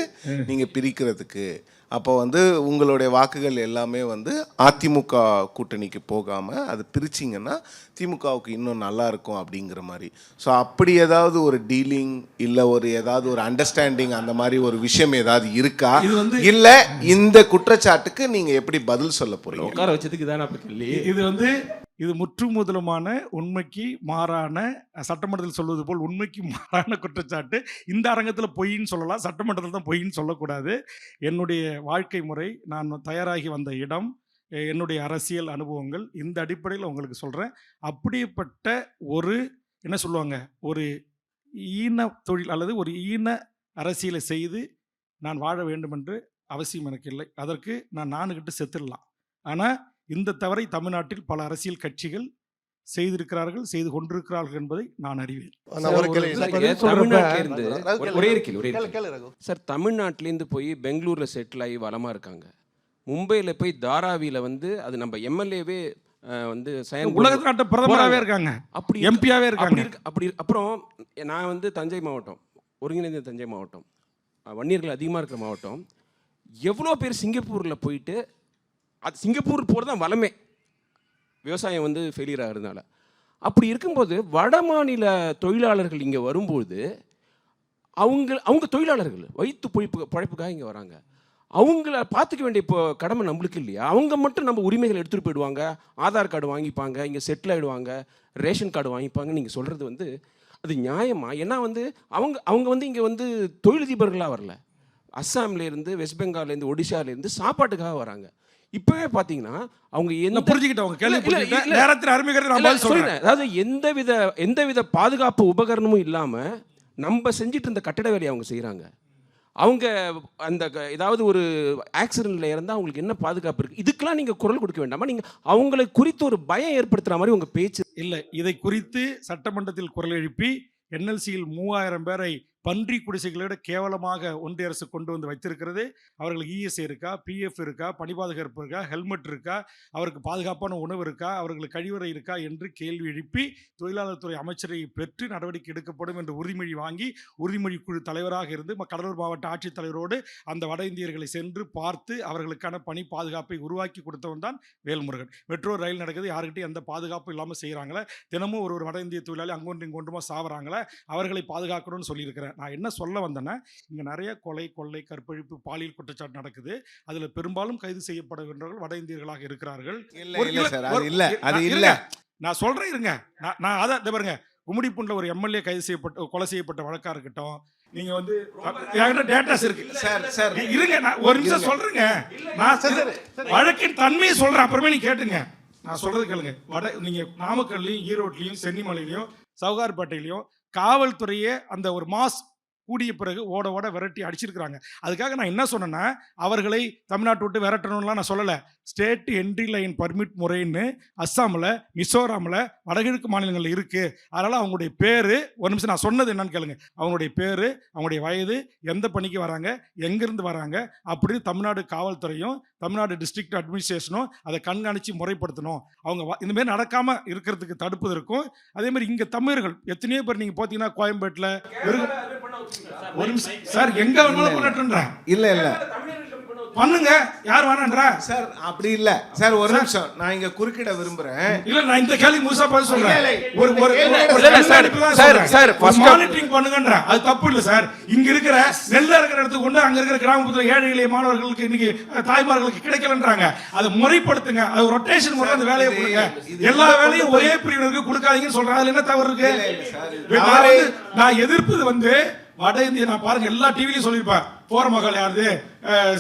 நீங்கள் பிரிக்கிறதுக்கு அப்போ வந்து உங்களுடைய வாக்குகள் எல்லாமே வந்து அதிமுக கூட்டணிக்கு போகாமல் அது பிரிச்சிங்கன்னா திமுகவுக்கு இன்னும் நல்லா இருக்கும் அப்படிங்கிற மாதிரி. ஸோ அப்படி ஏதாவது ஒரு டீலிங் இல்லை ஏதாவது ஒரு அண்டர்ஸ்டாண்டிங் அந்த மாதிரி ஒரு விஷயம் ஏதாவது இருக்கா? இல்லை இந்த குற்றச்சாட்டுக்கு நீங்கள் எப்படி பதில் சொல்ல போறீங்க? உட்கார வச்சதுக்கு தானே இது முற்றுமுதலுமான உண்மைக்கு மாறான, சட்டமன்றத்தில் சொல்வது போல் உண்மைக்கு மாறான குற்றச்சாட்டு. இந்த அரங்கத்தில் பொய்ன்னு சொல்லலாம், சட்டமன்றத்தில் தான் பொய்ன்னு சொல்லக்கூடாது. என்னுடைய வாழ்க்கை முறை, நான் தயாராகி வந்த இடம், என்னுடைய அரசியல் அனுபவங்கள், இந்த அடிப்படையில் உங்களுக்கு சொல்கிறேன். அப்படிப்பட்ட ஒரு என்ன சொல்லுவாங்க, ஒரு ஈன தொழில் அல்லது ஒரு ஈன அரசியலை செய்து நான் வாழ வேண்டும் என்று அவசியம் எனக்கு இல்லை. அதற்கு நான் நானுகிட்டு செத்துடலாம். ஆனால் இந்த தவறை தமிழ்நாட்டில் பல அரசியல் கட்சிகள் செய்திருக்கிறார்கள், செய்து கொண்டிருக்கிறார்கள் என்பதை நான் அறிவேன். சார், தமிழ்நாட்டிலேருந்து போய் பெங்களூரில் செட்டில் ஆகி வளமாக இருக்காங்க, மும்பையில் போய் தாராவியில் வந்து அது நம்ம எம்எல்ஏவே வந்து உலகநாட்டு பிரதமராகவே இருக்காங்க, அப்படி எம்பியாவே இருக்காங்க. அப்படி அப்புறம் நான் வந்து தஞ்சை மாவட்டம், ஒருங்கிணைந்த தஞ்சை மாவட்டம், வன்னியர்கள் அதிகமாக இருக்கிற மாவட்டம். எவ்வளோ பேர் சிங்கப்பூரில் போயிட்டு, அது சிங்கப்பூர் போகிறது தான் வளமே, விவசாயம் வந்து ஃபெயிலியர் ஆகிறதுனால. அப்படி இருக்கும்போது வட மாநில தொழிலாளர்கள் இங்கே வரும்போது அவங்க தொழிலாளர்கள் வயிற்று பழைப்புக்காக இங்கே வராங்க, அவங்கள பார்த்துக்க வேண்டிய இப்போ கடமை நம்மளுக்கு இல்லையா? அவங்க மட்டும் நம்ம உரிமைகளை எடுத்துகிட்டு போயிடுவாங்க, ஆதார் கார்டு வாங்கிப்பாங்க, இங்கே செட்டில் ஆகிடுவாங்க, ரேஷன் கார்டு வாங்கிப்பாங்க. நீங்கள் சொல்கிறது வந்து அது நியாயமா? ஏன்னா வந்து அவங்க வந்து இங்கே வந்து தொழிலதிபர்களாக வரல, அஸ்ஸாம்லேருந்து, வெஸ்ட் பெங்கால்லேருந்து, ஒடிஷாலேருந்து சாப்பாட்டுக்காக வராங்க. இப்பவே பாத்தீங்கன்னா அவங்க என்ன புரிஞ்சுக்கிட்டவங்க, அதாவது எந்தவித பாதுகாப்பு உபகரணமும் இல்லாம நம்ம செஞ்சுட்டு இருந்த கட்டட வேலையை அவங்க செய்யறாங்க. அவங்க அந்த ஏதாவது ஒரு ஆக்சிடென்ட்ல இருந்தால் அவங்களுக்கு என்ன பாதுகாப்பு இருக்கு? இதுக்கெல்லாம் நீங்க குரல் கொடுக்க வேண்டாமா? நீங்க அவங்களை குறித்து ஒரு பயம் ஏற்படுத்துற மாதிரி உங்க பேச்சு இல்லை. இதை குறித்து சட்டமன்றத்தில் குரல் எழுப்பி NLC-யில் 3000 பேரை பன்றி குடிசைகளோட கேவலமாக ஒன்றிய அரசு கொண்டு வந்து வைத்திருக்கிறது. அவர்களுக்கு இஎஸ்ஐ இருக்கா, பிஎஃப் இருக்கா, பணி பாதுகாப்பு இருக்கா, ஹெல்மெட் இருக்கா, அவருக்கு பாதுகாப்பான உணவு இருக்கா, அவர்களுக்கு கழிவறை இருக்கா என்று கேள்வி எழுப்பி தொழிலாளர் துறை அமைச்சரை பெற்று நடவடிக்கை எடுக்கப்படும் என்று உறுதிமொழி வாங்கி உறுதிமொழி குழு தலைவராக இருந்து கடலூர் மாவட்ட ஆட்சித்தலைவரோடு அந்த வட இந்தியர்களை சென்று பார்த்து அவர்களுக்கான பணி பாதுகாப்பை உருவாக்கி கொடுத்தவன் தான் வேல்முருகன். மெட்ரோ ரயில் நடக்குது, யாருக்கிட்டையும் எந்த பாதுகாப்பு இல்லாமல் செய்கிறாங்களே, தினமும் ஒரு வட இந்திய தொழிலாளி அங்கொன்றும் இங்கொன்றுமா சாவறாங்களே, அவர்களை பாதுகாக்கணும்னு சொல்லியிருக்கிறேன். நான் என்ன சொல்ல வந்தேன்னா, இங்கே நிறைய கொலை, கொள்ளை, கற்பழிப்பு, பாலியல் குற்றச்சாட்டு நடக்குது. அதில் பெரும்பாலும் கைது செய்யப்படுகின்றவர்கள் வட இந்தியர்களாக இருக்கிறார்கள். நான் சொல்றேன் இருங்க, நான் அதான் பாருங்க, கும்மிடிப்பூண்ல ஒரு எம்எல்ஏ கைது செய்யப்பட்ட கொலை செய்யப்பட்ட வழக்கா இருக்கட்டும், நீங்க வந்து டேட்டாஸ் இருக்கு சார், இருங்க நான் ஒரு நிமிஷம் சொல்றேங்க. நான் வழக்கின் தன்மையை சொல்றேன், அப்புறமே நீங்க கேட்டுங்க. நான் சொல்றது கேளுங்க. நீங்க நாமக்கல்லையும் ஈரோட்லையும் சென்னிமலையிலையும் சவுகார்பேட்டையிலையும் காவல்துறையே அந்த ஒரு மாஸ் கூடிய பிறகு ஓட ஓட விரட்டி அடிச்சிருக்கிறாங்க. அதுக்காக நான் என்ன சொன்னேன்னா, அவர்களை தமிழ்நாட்டு விட்டு விரட்டணும்லாம் நான் சொல்லலை. ஸ்டேட் என்ட்ரி லைன் பர்மிட் முறைன்னு அஸ்ஸாமில், மிசோராமில், வடகிழக்கு மாநிலங்களில் இருக்குது. அதனால் அவங்களுடைய பேர், ஒரு நிமிஷம் நான் சொன்னது என்னன்னு கேளுங்க, அவங்களுடைய பேர், அவங்களுடைய வயது, எந்த பணிக்கு வராங்க, எங்கேருந்து வராங்க அப்படின்னு தமிழ்நாடு காவல்துறையும் தமிழ்நாடு டிஸ்ட்ரிக்ட் அட்மினிஸ்ட்ரேஷனும் அதை கண்காணித்து முறைப்படுத்தணும். அவங்க இந்தமாரி நடக்காமல் இருக்கிறதுக்கு தடுப்பதற்கும், அதே மாதிரி இங்கே தமிழர்கள் எத்தனையோ பேர் நீங்கள் பார்த்தீங்கன்னா கோயம்பேட்டில் ஒரு நிமிஷம் சார், எங்க வேணாலும் பண்ணட்டுன்றேன். இல்ல பண்ணுங்க, யார் வேணான்றா சார், அப்படி இல்ல சார். ஒரு நிமிஷம் நான் இங்க குறுக்கிட விரும்புறேன். இல்ல, நான் இந்த கேள்வி முழுசா பதில் சொல்றேன். ஒரு மானிட்டரிங் பண்ணுங்கன்ற, அது தப்பு இல்ல சார். இங்க இருக்கிற நெல்ல இருக்கிற இடத்துக்கு கொண்டு அங்க இருக்கிற கிராமப்புற ஏழை எளிய மாணவர்களுக்கு இன்னைக்கு தாய்மார்களுக்கு கிடைக்கலன்றாங்க. அதை முறைப்படுத்துங்க, அது ரொட்டேஷன் முறை அந்த வேலையை கொடுங்க. எல்லா வேலையும் ஒரே பிரிவினருக்கு கொடுக்காதீங்கன்னு சொல்றாங்க. அதுல என்ன தவறு இருக்கு? நான் எதிர்ப்பது வந்து வட இந்திய, நான் பாருங்க எல்லா டிவிலையும் சொல்லியிருப்பேன், போரமகள் யாருது,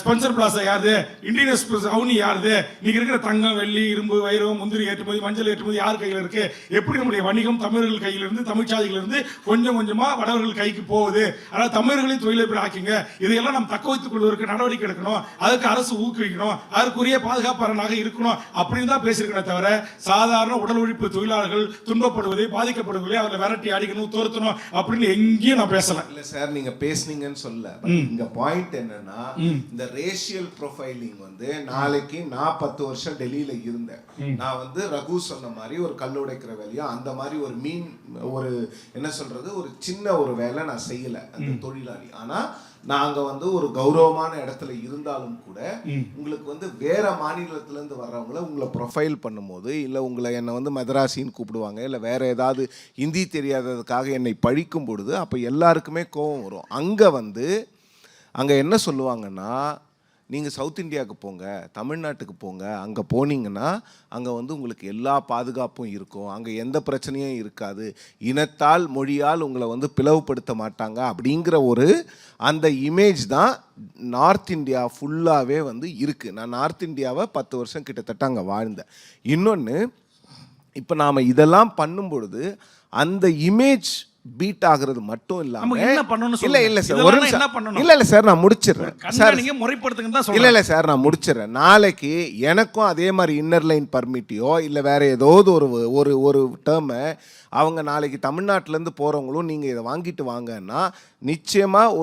ஸ்பென்சர் பிளாசா யாருது, இந்தியன் எக்ஸ்பிரஸ் அவுனி யாருது, நீங்க இருக்கிற தங்கம், வெள்ளி, இரும்பு, வைரம், முந்திரி ஏற்றுமதி, மஞ்சள் ஏற்றுமதி யார் கையில் இருக்கு, எப்படி நம்முடைய வணிகம் தமிழர்கள் கையிலிருந்து, தமிழ்ச்சாதிகளிலிருந்து கொஞ்சம் கொஞ்சமா வடவர்கள் கைக்கு போகுது. அதனால் தமிழர்களின் தொழிலை ஆக்கிங்க. இதையெல்லாம் நம்ம தக்க வைத்துக் கொள்வதற்கு நடவடிக்கை எடுக்கணும், அதுக்கு அரசு ஊக்குவிக்கணும், அதற்குரிய பாதுகாப்பாளராக இருக்கணும் அப்படின்னு தான் பேசியிருக்கேன். தவிர சாதாரண உடல் உழைப்பு தொழிலாளர்கள் துன்பப்படுவதை, பாதிக்கப்படுவதை அவர்களை விரட்டி அடிக்கணும், தோர்த்தணும் அப்படின்னு எங்கேயும் நான் பேசல. இல்ல சார், நீங்க பேசுனீங்கன்னு சொல்ல, இங்க பாயிண்ட் என்னன்னா, இந்த ரேஷியல் ப்ரொஃபைலிங் வந்து நாளைக்கு நான் 10 வருஷம் டெல்லியில இருந்தேன். நான் வந்து ரகு சொன்ன மாதிரி ஒரு கல் உடைக்கிற வேலையோ அந்த மாதிரி ஒரு என்ன சொல்றது, ஒரு சின்ன ஒரு வேலை நான் செய்யல அந்த தொழிலாளி. ஆனா நாங்க வந்து ஒரு கௌரவமான இடத்துல இருந்தாலும் கூட உங்களுக்கு வந்து வேற மாநிலத்துல இருந்து வர்றவங்கள உங்களை ப்ரொஃபைல் பண்ணும்போது, இல்லை உங்களை என்னை வந்து மதராசின்னு கூப்பிடுவாங்க, இல்லை வேற ஏதாவது ஹிந்தி தெரியாததுக்காக என்னை பழிக்கும் பொழுது அப்போ எல்லாருக்குமே கோபம் வரும். அங்கே என்ன சொல்லுவாங்கன்னா, நீங்கள் சவுத் இந்தியாவுக்கு போங்க, தமிழ்நாட்டுக்கு போங்க, அங்கே போனீங்கன்னா அங்கே வந்து உங்களுக்கு எல்லா பாதுகாப்பும் இருக்கும், அங்கே எந்த பிரச்சனையும் இருக்காது, இனத்தால் மொழியால் உங்களை வந்து பிளவுபடுத்த மாட்டாங்க அப்படிங்கிற ஒரு அந்த இமேஜ் தான் நார்த் இந்தியா ஃபுல்லாகவே வந்து இருக்குது. நான் நார்த் இந்தியாவை 10 வருஷம் கிட்டத்தட்ட அங்கே வாழ்ந்தேன். இன்னொன்று, இப்போ நாம் இதெல்லாம் பண்ணும் பொழுது அந்த இமேஜ் பீட் ஆகுறது மட்டும் இல்லாம இல்ல சார், ஒரு நிமிஷம் இல்ல சார், நான் முடிச்சிடுறேன் சார், நீங்க முறைப்படுத்துங்க தான் சொல்றேன். இல்ல சார், நான் முடிச்சிடுறேன். நாளைக்கு எனக்கும் அதே மாதிரி இன்னர் லைன் பர்மிட்டியோ இல்லை வேற ஏதாவது ஒரு டேர்மை அவங்க நாளைக்கு தமிழ்நாட்டிலேருந்து போகிறவங்களும் நீங்கள் இதை வாங்கிட்டு வாங்கன்னா நிச்சயமாக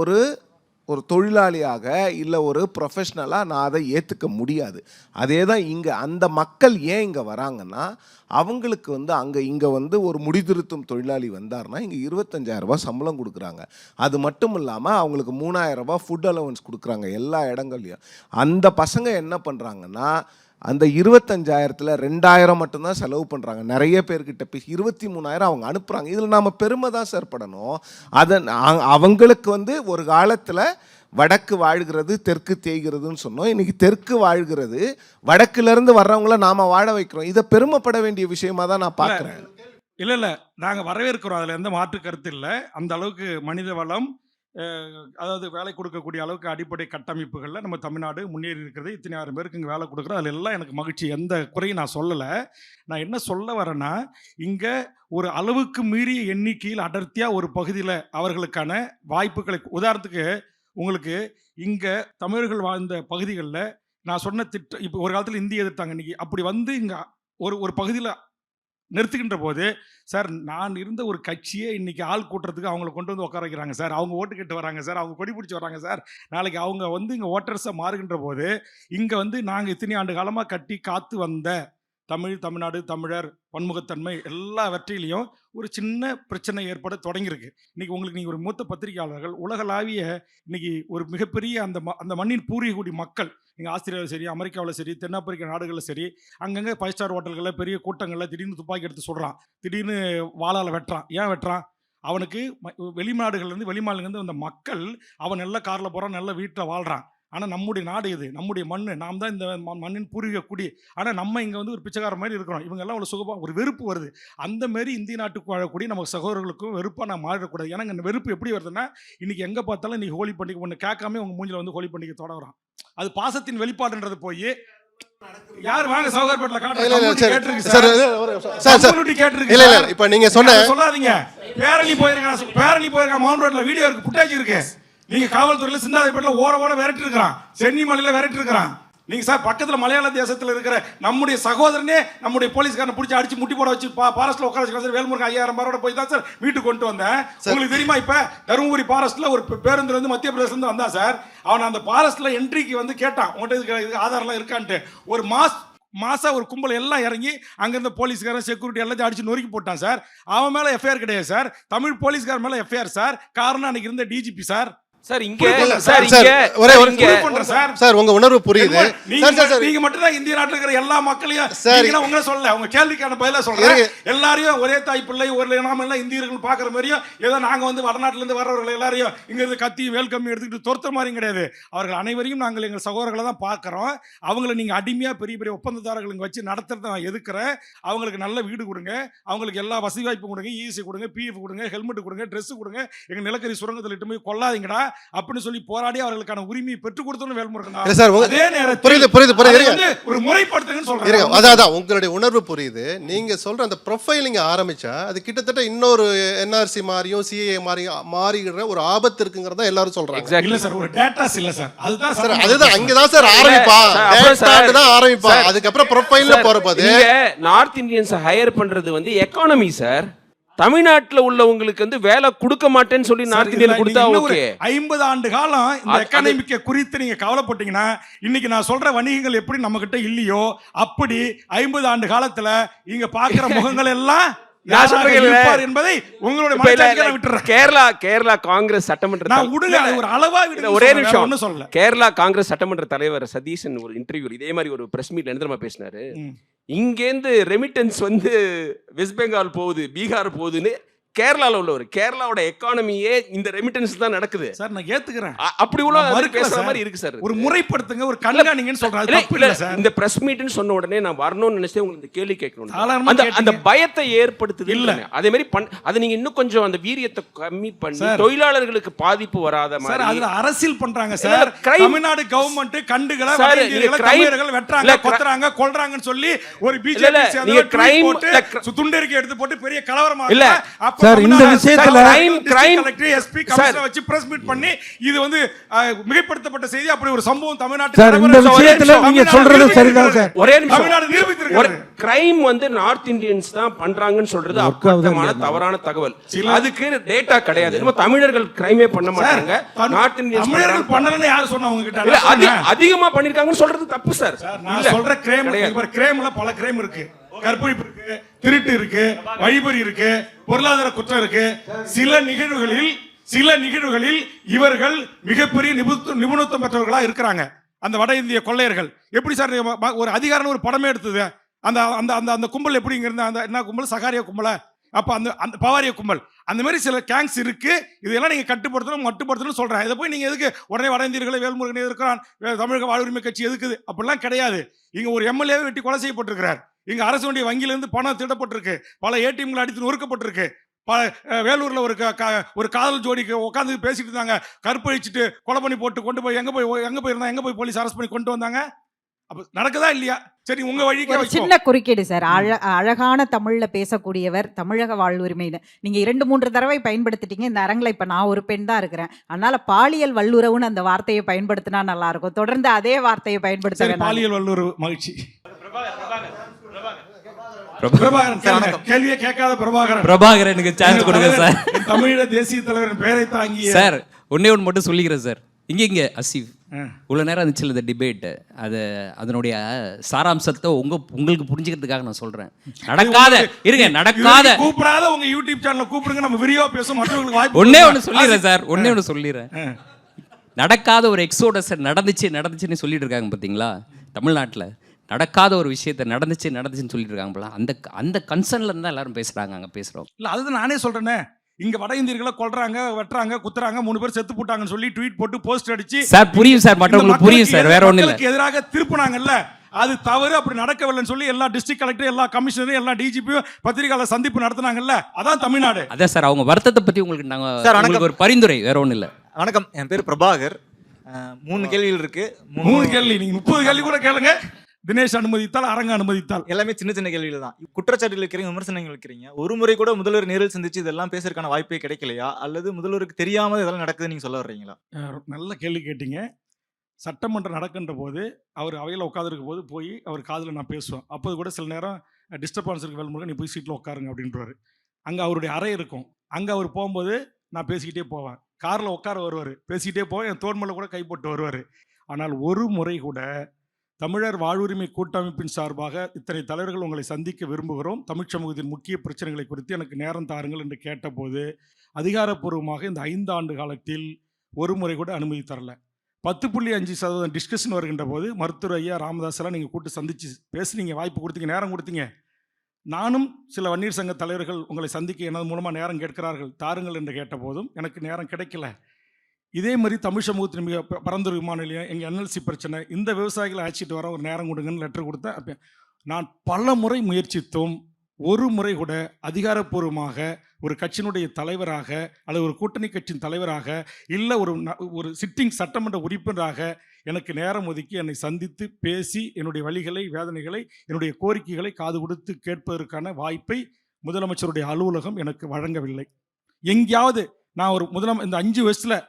ஒரு தொழிலாளியாக இல்லை ஒரு ப்ரொஃபஷ்னலாக நான் அதை ஏற்றுக்க முடியாது. அதே தான் இங்கே அந்த மக்கள் ஏன் இங்கே வராங்கன்னா, அவங்களுக்கு வந்து இங்கே வந்து ஒரு முடிதிருத்தும் தொழிலாளி வந்தார்னா இங்கே 25,000 ரூபாய் சம்பளம் கொடுக்குறாங்க. அது மட்டும் இல்லாமல் அவங்களுக்கு 3,000 ரூபாய் ஃபுட் அலவன்ஸ் கொடுக்குறாங்க எல்லா இடங்கள்லையும். அந்த பசங்க என்ன பண்ணுறாங்கன்னா, அந்த 25,000ல் 2,000 மட்டும்தான் செலவு பண்ணுறாங்க. நிறைய பேர்கிட்ட போய் 23,000 அவங்க அனுப்புகிறாங்க. இதில் நாம் பெருமை தான் சார் படணும். அதை அவங்களுக்கு வந்து ஒரு காலத்தில் வடக்கு வாழ்கிறது தெற்கு தேய்கிறதுன்னு சொன்னோம். இன்றைக்கி தெற்கு வாழ்கிறது, வடக்குலேருந்து வர்றவங்கள நாம் வாழ வைக்கிறோம். இதை பெருமைப்பட வேண்டிய விஷயமா தான் நான் பார்க்குறேன். இல்லை நாங்கள் வரவேற்கிறோம், அதில் எந்த மாற்று கருத்து இல்லை. அந்த அளவுக்கு மனித வளம், அதாவது வேலை கொடுக்கக்கூடிய அளவுக்கு அடிப்படை கட்டமைப்புகளில் நம்ம தமிழ்நாடு முன்னேறி இருக்கிறது. இத்தனை 1000 பேருக்கு இங்கே வேலை கொடுக்குறோம், அதில் எல்லாம் எனக்கு மகிழ்ச்சி, எந்த குறையும் நான் சொல்லலை. நான் என்ன சொல்ல வரேன்னா, இங்கே ஒரு அளவுக்கு மீறிய எண்ணிக்கையில் அடர்த்தியாக ஒரு பகுதியில் அவர்களுக்கான வாய்ப்புகளை, உதாரணத்துக்கு உங்களுக்கு இங்கே தமிழர்கள் வாழ்ந்த பகுதிகளில் நான் சொன்ன திட்டம், இப்போ ஒரு காலத்தில் இந்திய எதிர்த்தாங்க, இன்றைக்கி அப்படி வந்து இங்கே ஒரு பகுதியில் நிறுத்துகின்ற போது, சார் நான் இருந்த ஒரு கட்சியே இன்னைக்கு ஆள் கூட்டுறதுக்கு அவங்கள கொண்டு வந்து உட்கார வைக்கிறாங்க சார். அவங்க ஓட்டு கேட்டு வராங்க சார். அவங்க கொடி பிடிச்சி வராங்க சார். நாளைக்கு அவங்க வந்து இங்கே ஓட்டர்ஸாக மாறுகின்ற போது, இங்கே வந்து நாங்கள் இத்தனை ஆண்டு காலமாக கட்டி காத்து வந்த தமிழ்நாடு, தமிழர், பன்முகத்தன்மை எல்லாவற்றிலையும் ஒரு சின்ன பிரச்சனை ஏற்பட தொடங்கியிருக்கு. இன்னைக்கு உங்களுக்கு நீங்கள் ஒரு மூத்த பத்திரிகையாளர்கள், உலகளாவிய இன்னைக்கு ஒரு மிகப்பெரிய அந்த மண்ணின் பூர்வீகுடி மக்கள், இங்கே ஆஸ்திரேலியாவில் சரி, அமெரிக்காவில் சரி, தென்னாப்பிரிக்க நாடுகளில் சரி, அங்கங்கே 5 ஸ்டார் ஹோட்டல்களில் பெரிய கூட்டங்களில் திடீர்னு துப்பாக்கி எடுத்து சொல்கிறான், திடீர்னு வாளால் வெட்டுறான். ஏன் வெட்டுறான்? அவனுக்கு வெளிநாடுகள்லேருந்து வெளிமாநிலங்கள்லேருந்து வந்த மக்கள் அவன் நல்ல காரில் போகிறான், நல்ல வீட்டில் வாழ்கிறான். ஆனால் நம்முடைய நாடு இது, நம்முடைய மண், நாம் தான் இந்த மண்ணின் பூர்வீக குடி. ஆனால் நம்ம இங்கே வந்து ஒரு பிச்சைக்கார மாதிரி இருக்கிறோம். இவங்கெல்லாம் அவ்வளோ சுகமாக ஒரு வெறுப்பு வருது. அந்த மாரி இந்திய நாட்டுக்கு வாழக்கூடிய நம்ம சகோதரர்களுக்கும் வெறுப்பாக நான் மாறிடக்கூடாது. ஏன்னா இந்த வெறுப்பு எப்படி வருதுன்னா, இன்றைக்கி எங்கே பார்த்தாலும் இன்றைக்கி ஹோலி பண்டிகை ஒன்று கேட்காம உங்கள் மூஞ்சில் வந்து ஹோலி பண்டிகை தொடங்குறான். அது பாசத்தின் வெளிப்பாடுன்றது போய் யார் வாங்க சகோதரப்பேட்டில் காட்டுறீங்க. இப்ப நீங்க சொல்லாதீங்க. பேரணி போயிருக்கான் மவுண்ட் ரோட்ல வீடியோ இருக்கு, புட்டேஜ் இருக்கு. நீங்க காவல்துறையில சிந்தாதிப்பேட்டில் ஓட விரட்டி இருக்கிறான், சென்னிமலையில விரட்டி இருக்கிறான். நீங்க சார் பக்கத்துல மலையாள தேசத்துல இருக்கிற நம்முடைய சகோதரனே நம்முடைய போலீஸ்காரனை பிடிச்சி அடிச்சு முட்டி போட வச்சு ஃபாரஸ்ட்ல உட்கார வச்சு வேல்முருகன் 5000 பேரோட போய் தான் சார் வீட்டுக்கு கொண்டு வந்தேன். உங்களுக்கு தெரியுமா, இப்ப தருமபுரி ஃபாரஸ்ட்ல ஒரு பேருந்துல இருந்து மத்திய பிரதேசல இருந்து வந்தா சார், அவன் அந்த ஃபாரஸ்ட்ல என்ட்ரிக்கு வந்து கேட்டான், உங்கள்கிட்ட இதுக்கு ஆதாரம்லாம் இருக்கான்ட்டு. ஒரு மாசா ஒரு கும்பல் எல்லாம் இறங்கி அங்கிருந்த போலீஸ்காரன் செக்யூரிட்டி எல்லாம் அடிச்சு நொறுக்கி போட்டான் சார். அவன் மேல எஃப்ஐஆர் கிடையாது சார், தமிழ் போலீஸ்கார மேல எஃப்ஐஆர் சார். காரணம் அன்னைக்கு இருந்த டிஜிபி சார். சார் உங்க உணர்வு புரியுது. நீங்க மட்டும் தான் இந்திய நாட்டுல இருக்கிற எல்லா மக்களையும் உங்களை சொல்ல, உங்க கேள்விக்கான பதிலா சொல்றேன். எல்லாரையும் ஒரே தாய் பிள்ளை ஒரு நாம எல்லாம் இந்தியர்கள் பாக்குற மாதிரியும் ஏதோ நாங்க வந்து வடநாட்டுல இருந்து வர்றவர்கள் எல்லாரையும் இங்க இருந்து கத்தி வேல்கம்மி எடுத்துக்கிட்டு துரத்துற மாதிரியும் கிடையாது. அவர்கள் அனைவரையும் நாங்கள் எங்கள் சகோதரர்களை தான் பார்க்கிறோம். அவங்களை நீங்க அடிமையா பெரிய பெரிய ஒப்பந்ததாரர்கள் வச்சு நடத்துறத நான் எதுக்குறேன். அவங்களுக்கு நல்ல வீடு கொடுங்க, அவங்களுக்கு எல்லா வசதி வாய்ப்பு கொடுங்க, இசி கொடுங்க, பிஎஃப் கொடுங்க, ஹெல்மெட் கொடுங்க, ட்ரெஸ் கொடுங்க. எங்க நிலக்கரி சுரங்கத்தில் இட்டு போய் கொள்ளாதீங்கடா அப்படின்னு சொல்லி போராடி அவர்களுக்கான உரிமையை பெற்றுக் கொடுத்தோம் வேல்முருகன். அதே நேரத்தில் ஒரு முறைப்படுத்துங்கன்னு சொல்றேன். அதான் உங்களுடைய உணர்வு புரியுது. நீங்க சொல்ற அந்த ப்ரொஃபைலிங் ஆரம்பிச்சா அது கிட்டத்தட்ட இன்னொரு என்ஆர்சி மாதிரியும் சிஏஏ மாறிடுற ஒரு ஆபத்து இருக்குங்கிறத எல்லாரும் சொல்றாங்க. இல்ல சார், ஒரு டேட்டாஸ் இல்ல சார், அதுதான் சார், அதுதான் அங்கதான் சார் ஆரம்பிப்பா. அதுக்கப்புறம் ப்ரொஃபைல்ல போறப்போது நார்த் இந்தியன்ஸ் ஹையர் பண்றது வந்து எக்கானமி சார். தமிழ்நாட்டில் உள்ளவங்களுக்கு வந்து வேலை கொடுக்க மாட்டேன்னு சொல்லி நார்த் இந்தியன் கொடுத்தா ஓகே. 50 ஆண்டு காலம் இந்த எக்கானமிக்க குறித்து நீங்க கவலைப்பட்டீங்கன்னா இன்னைக்கு நான் சொல்ற வணிகங்கள் எப்படி நம்ம கிட்ட இல்லையோ அப்படி 50 ஆண்டு காலத்துல இங்க பாக்குற முகங்கள் எல்லாம் என்பதை உங்களுடைய கேரளா காங்கிரஸ் சட்டமன்ற ஒரு அளவா ஒரே நிமிஷம் சொல்ல. கேரளா காங்கிரஸ் சட்டமன்ற தலைவர் சதீஷன் ஒரு இன்டர்வியூ இதே மாதிரி ஒரு பிரஸ் மீட்ல என்ன பேசினாரு, இங்கேருந்து ரெமிட்டன்ஸ் வந்து வெஸ்ட் பெங்கால் போகுது, பீகார் போகுதுன்னு கேரளாவில் உள்ளவர். கேரளாவோட எக்கானமியே இந்த ரெமிட்டன்ஸ் தான் நடக்குது சார். நான் ஏத்துக்கிறேன், அப்படி உள்ள பேசுற மாதிரி இருக்கு சார். ஒரு முறைப்படுத்துங்க, ஒரு கண்காணிங்கன்னு சொல்றாங்க. இந்த பிரஸ் மீட்னு சொன்ன உடனே நான் வரணும்னு நினைச்சேன், உங்களுக்கு கேள்வி கேட்கணும். அந்த பயத்தை ஏற்படுத்துது இல்ல. அதே மாதிரி அதை நீங்க இன்னும் கொஞ்சம் அந்த வீரியத்தை கம்மி பண்ணி தொழிலாளர்களுக்கு பாதிப்பு வராத மாதிரி அதுல அரசியல் பண்றாங்க சார். தமிழ்நாடு கவர்மெண்ட் கண்டுகளை வெட்டுறாங்க, கொத்துறாங்க, கொல்றாங்கன்னு சொல்லி ஒரு பிஜேபி துண்டறிக்கை எடுத்து போட்டு பெரிய கலவரமா இல்ல. சார் இந்த விஷயத்துல எஸ்பி கமிஷனர் வச்சு பிரஸ் மீட் பண்ணி இது வந்து மிகைப்படுத்தப்பட்ட செய்தி. அப்படி ஒரு சம்பவம் தமிழ்நாட்டில் சார் இந்த விஷயத்துல நீங்க சொல்றது சரிதான் சார். ஒரே தமிழ்நாடு நிரூபித்திருக்காங்க. கிரைம் வந்து நார்த் இந்தியன்ஸ் தான் பண்றாங்கன்னு சொல்றது அப்பட்டமான தவறான தகவல். அதுக்கு டேட்டா கிடையாது. நம்ம தமிழர்கள் கிரைமே பண்ண மாட்டாங்க, நார்த் இந்தியன்ஸ் தமிழர்கள் பண்ணலன்னு யார் சொன்னா உங்க கிட்ட? அதிகமா பண்ணிருக்காங்கன்னு சொல்றது தப்பு சார். நான் சொல்ற கிரைம் கிரைம்ல பல கிரைம் இருக்கு. கற்பழிப்பு இருக்கு, திருட்டு இருக்கு, வழிபறி இருக்கு, பொருளாதார குற்றம் இருக்கு. சில நிகழ்வுகளில் இவர்கள் மிகப்பெரிய நிபுணத்துவம் பெற்றவர்களா இருக்கிறாங்க. அந்த வட இந்திய கொள்ளையர்கள் எப்படி சார் ஒரு அதிகாரம் ஒரு படமே எடுத்தது. அந்த அந்த அந்த அந்த கும்பல் எப்படி இங்க இருந்த அந்த என்ன கும்பல், சகாரிய கும்பல, அப்ப அந்த பவாரிய கும்பல், அந்த மாதிரி சில கேங்ஸ் இருக்கு. இதெல்லாம் நீங்க மட்டுப்படுத்தணும் சொல்றேன். இதை போய் நீங்க எதுக்கு உடனே வட இந்தியர்களை வேல்முருகன் இருக்கிறான், தமிழக வாழ்வுரிமை கட்சி எதுக்குது? அப்படிலாம் கிடையாது. இங்க ஒரு எம்எல்ஏ வெட்டி கொலை செய்யப்பட்டிருக்கிறார். இங்க அரசுடைய வங்கியிலிருந்து பணம் திருடப்பட்டிருக்கு, பல ஏடிஎம்கள் அடித்து நொறுக்கப்பட்டிருக்கு. வேலூர்ல ஒரு காதல் ஜோடிக்கு உட்காந்து பேசிட்டு இருந்தாங்க, கற்பழிச்சுட்டு கொலை பண்ணி போட்டு கொண்டு போய் எங்க போய் போலீஸ் அரெஸ்ட் பண்ணி கொண்டு வந்தாங்க. அப்ப நடக்குதா இல்லையா? சரி, உங்க வழிக்கு சின்ன குறுக்கீடு சார். அழகான தமிழ்ல பேசக்கூடியவர், தமிழக வாழ்வுரிமைன்னு நீங்க 2-3 தடவை பயன்படுத்திட்டீங்க இந்த அரங்கில். இப்ப நான் ஒரு பெண் தான் இருக்கிறேன், அதனால பாலியல் வல்லுறவுன்னு அந்த வார்த்தையை பயன்படுத்தினா நல்லா இருக்கும். தொடர்ந்து அதே வார்த்தையை பயன்படுத்த. பாலியல் வல்லுறவு மகிழ்ச்சி. பிரபாகரன் கேளுங்க. கேள்வியே கேட்காத பிரபாகரனுக்கு சான்ஸ் கொடுங்க சார். தமிழீழ தேசிய தலைவரின் பெயரை தாங்கிய சார் ஒண்ணே ஒன்று மட்டும் சொல்லிக்கிறேன் சார். இங்க அசீஃப் இவ்வளோ நேரம் இருந்துச்சு இந்த டிபேட், அது அதனுடைய சாராம்சத்தை உங்களுக்கு புரிஞ்சுக்கிறதுக்காக நான் சொல்றேன். நடக்காத கூப்பிடாத உங்க யூடியூப் சேனல்ல கூப்பிடுங்க, நம்ம விரிவா பேசுவோம், மற்றவங்களுக்கு வாய்ப்பு. ஒண்ணே ஒன்று சொல்லிடுறேன் சார், சொல்லிடுறேன். நடக்காத ஒரு எக்ஸோடஸ் நடந்துச்சுன்னு சொல்லிட்டு இருக்காங்க பார்த்தீங்களா தமிழ்நாட்டில். நடக்காத ஒரு விஷயத்த நடந்துச்சுன்னு சொல்லிட்டு இருக்காங்களா, அந்த கன்சர்ன்ல இருந்தா எல்லாரும் பேசுறாங்க, அங்க பேசுறோம். இல்ல அதுதான் நானே சொல்றேனே, இங்க வட இந்தியர்களை கொல்றாங்க, வெட்டுறாங்க, குத்துறாங்க, 3 பேர் செத்து போட்டாங்கன்னு சொல்லி ட்வீட் போட்டு போஸ்ட் அடிச்சு சார் புரியும் சார், மற்றவங்களுக்கு புரியும் சார், வேற ஒண்ணும் இல்ல. எதிராக திருப்பினாங்கல்ல, அது தவறு, அப்படி நடக்கவில்லைன்னு சொல்லி எல்லா டிஸ்ட்ரிக்ட் கலெக்டர், எல்லா கமிஷனரும், எல்லாா டிஜிபியும் பத்திரிகையாளர் சந்திப்பு நடத்துனாங்கல்ல, அதான் தமிழ்நாடு. அதான் சார் அவங்க வருத்தத்தை பத்தி உங்களுக்கு ஒரு பரிந்துரை, வேற ஒண்ணும் இல்ல. வணக்கம், என் பேர் பிரபாகர். 3 கேள்விகள் இருக்கு. 3 கேள்வி, நீங்க 30 கேள்வி கூட கேளுங்க. தினேஷ் அனுமதித்தால், அரங்க அனுமதித்தால். எல்லாமே சின்ன கேள்விகள் தான். குற்றச்சாட்டுகள் வைக்கிறீங்க, விமர்சனங்கள் வைக்கிறீங்க. ஒரு முறை கூட முதல்வர் நேரில் சந்திச்சு இதெல்லாம் பேசுறதுக்கான வாய்ப்பே கிடைக்கலையா, அல்லது முதல்வருக்கு தெரியாம இதெல்லாம் நடக்குது நீங்க சொல்ல வர்றீங்களா? நல்ல கேள்வி கேட்டீங்க. சட்டமன்றம் நடக்கின்ற போது அவர் அவையில் உட்காந்துருக்கும் போது போய் அவர் காதில் நான் பேசுவேன். அப்போது கூட சில நேரம் டிஸ்டர்பன்ஸ் இருக்கு, வேல்முருகன் நீ போய் சீட்டில் உட்காருங்க அப்படின்றவாரு. அங்கே அவருடைய அறை இருக்கும், அங்கே அவர் போகும்போது நான் பேசிக்கிட்டே போவேன். காரில் உட்கார வருவார், பேசிக்கிட்டே போவேன், என் தோள் மேலே கூட கை போட்டு வருவார். ஆனால் ஒரு முறை கூட தமிழர் வாழ்வுரிமை கூட்டமைப்பின் சார்பாக இத்தனை தலைவர்கள் உங்களை சந்திக்க விரும்புகிறோம், தமிழ் சமூகத்தின் முக்கிய பிரச்சனைகளை குறித்து எனக்கு நேரம் தாருங்கள் என்று கேட்டபோது அதிகாரப்பூர்வமாக இந்த 5 ஆண்டு காலத்தில் ஒரு முறை கூட அனுமதி தரல. 10.5% டிஸ்கஷன் வருகின்ற போது மருத்துவர் ஐயா ராமதாஸெல்லாம் நீங்கள் கூட்டு சந்தித்து பேசுனீங்க, வாய்ப்பு கொடுத்தீங்க, நேரம் கொடுத்தீங்க. நானும் சில வன்னியர் சங்க தலைவர்கள் உங்களை சந்திக்க எனது மூலமாக நேரம் கேட்கிறார்கள், தாருங்கள் என்று கேட்ட போதும் எனக்கு நேரம் கிடைக்கல. இதே மாதிரி தமிழ் சமூகத்தின் மிக பரந்தூர் விமான நிலையம், எங்கள் என்எல்சி பிரச்சனை, இந்த விவசாயிகளை அழைச்சிட்டு வர ஒரு நேரம் கொடுங்கன்னு லெட்டர் கொடுத்தேன். அப்போ நான் பல முறை முயற்சித்தும் ஒரு முறை கூட அதிகாரப்பூர்வமாக ஒரு கட்சியினுடைய தலைவராக அல்லது ஒரு கூட்டணி கட்சியின் தலைவராக இல்லை ஒரு சிட்டிங் சட்டமன்ற உறுப்பினராக எனக்கு நேரம் ஒதுக்கி என்னை சந்தித்து பேசி என்னுடைய வழிகளை, வேதனைகளை, என்னுடைய கோரிக்கைகளை காது கொடுத்து கேட்பதற்கான வாய்ப்பை முதலமைச்சருடைய அலுவலகம் எனக்கு வழங்கவில்லை. எங்கேயாவது நான் ஒரு இந்த 5 வருஷத்தில்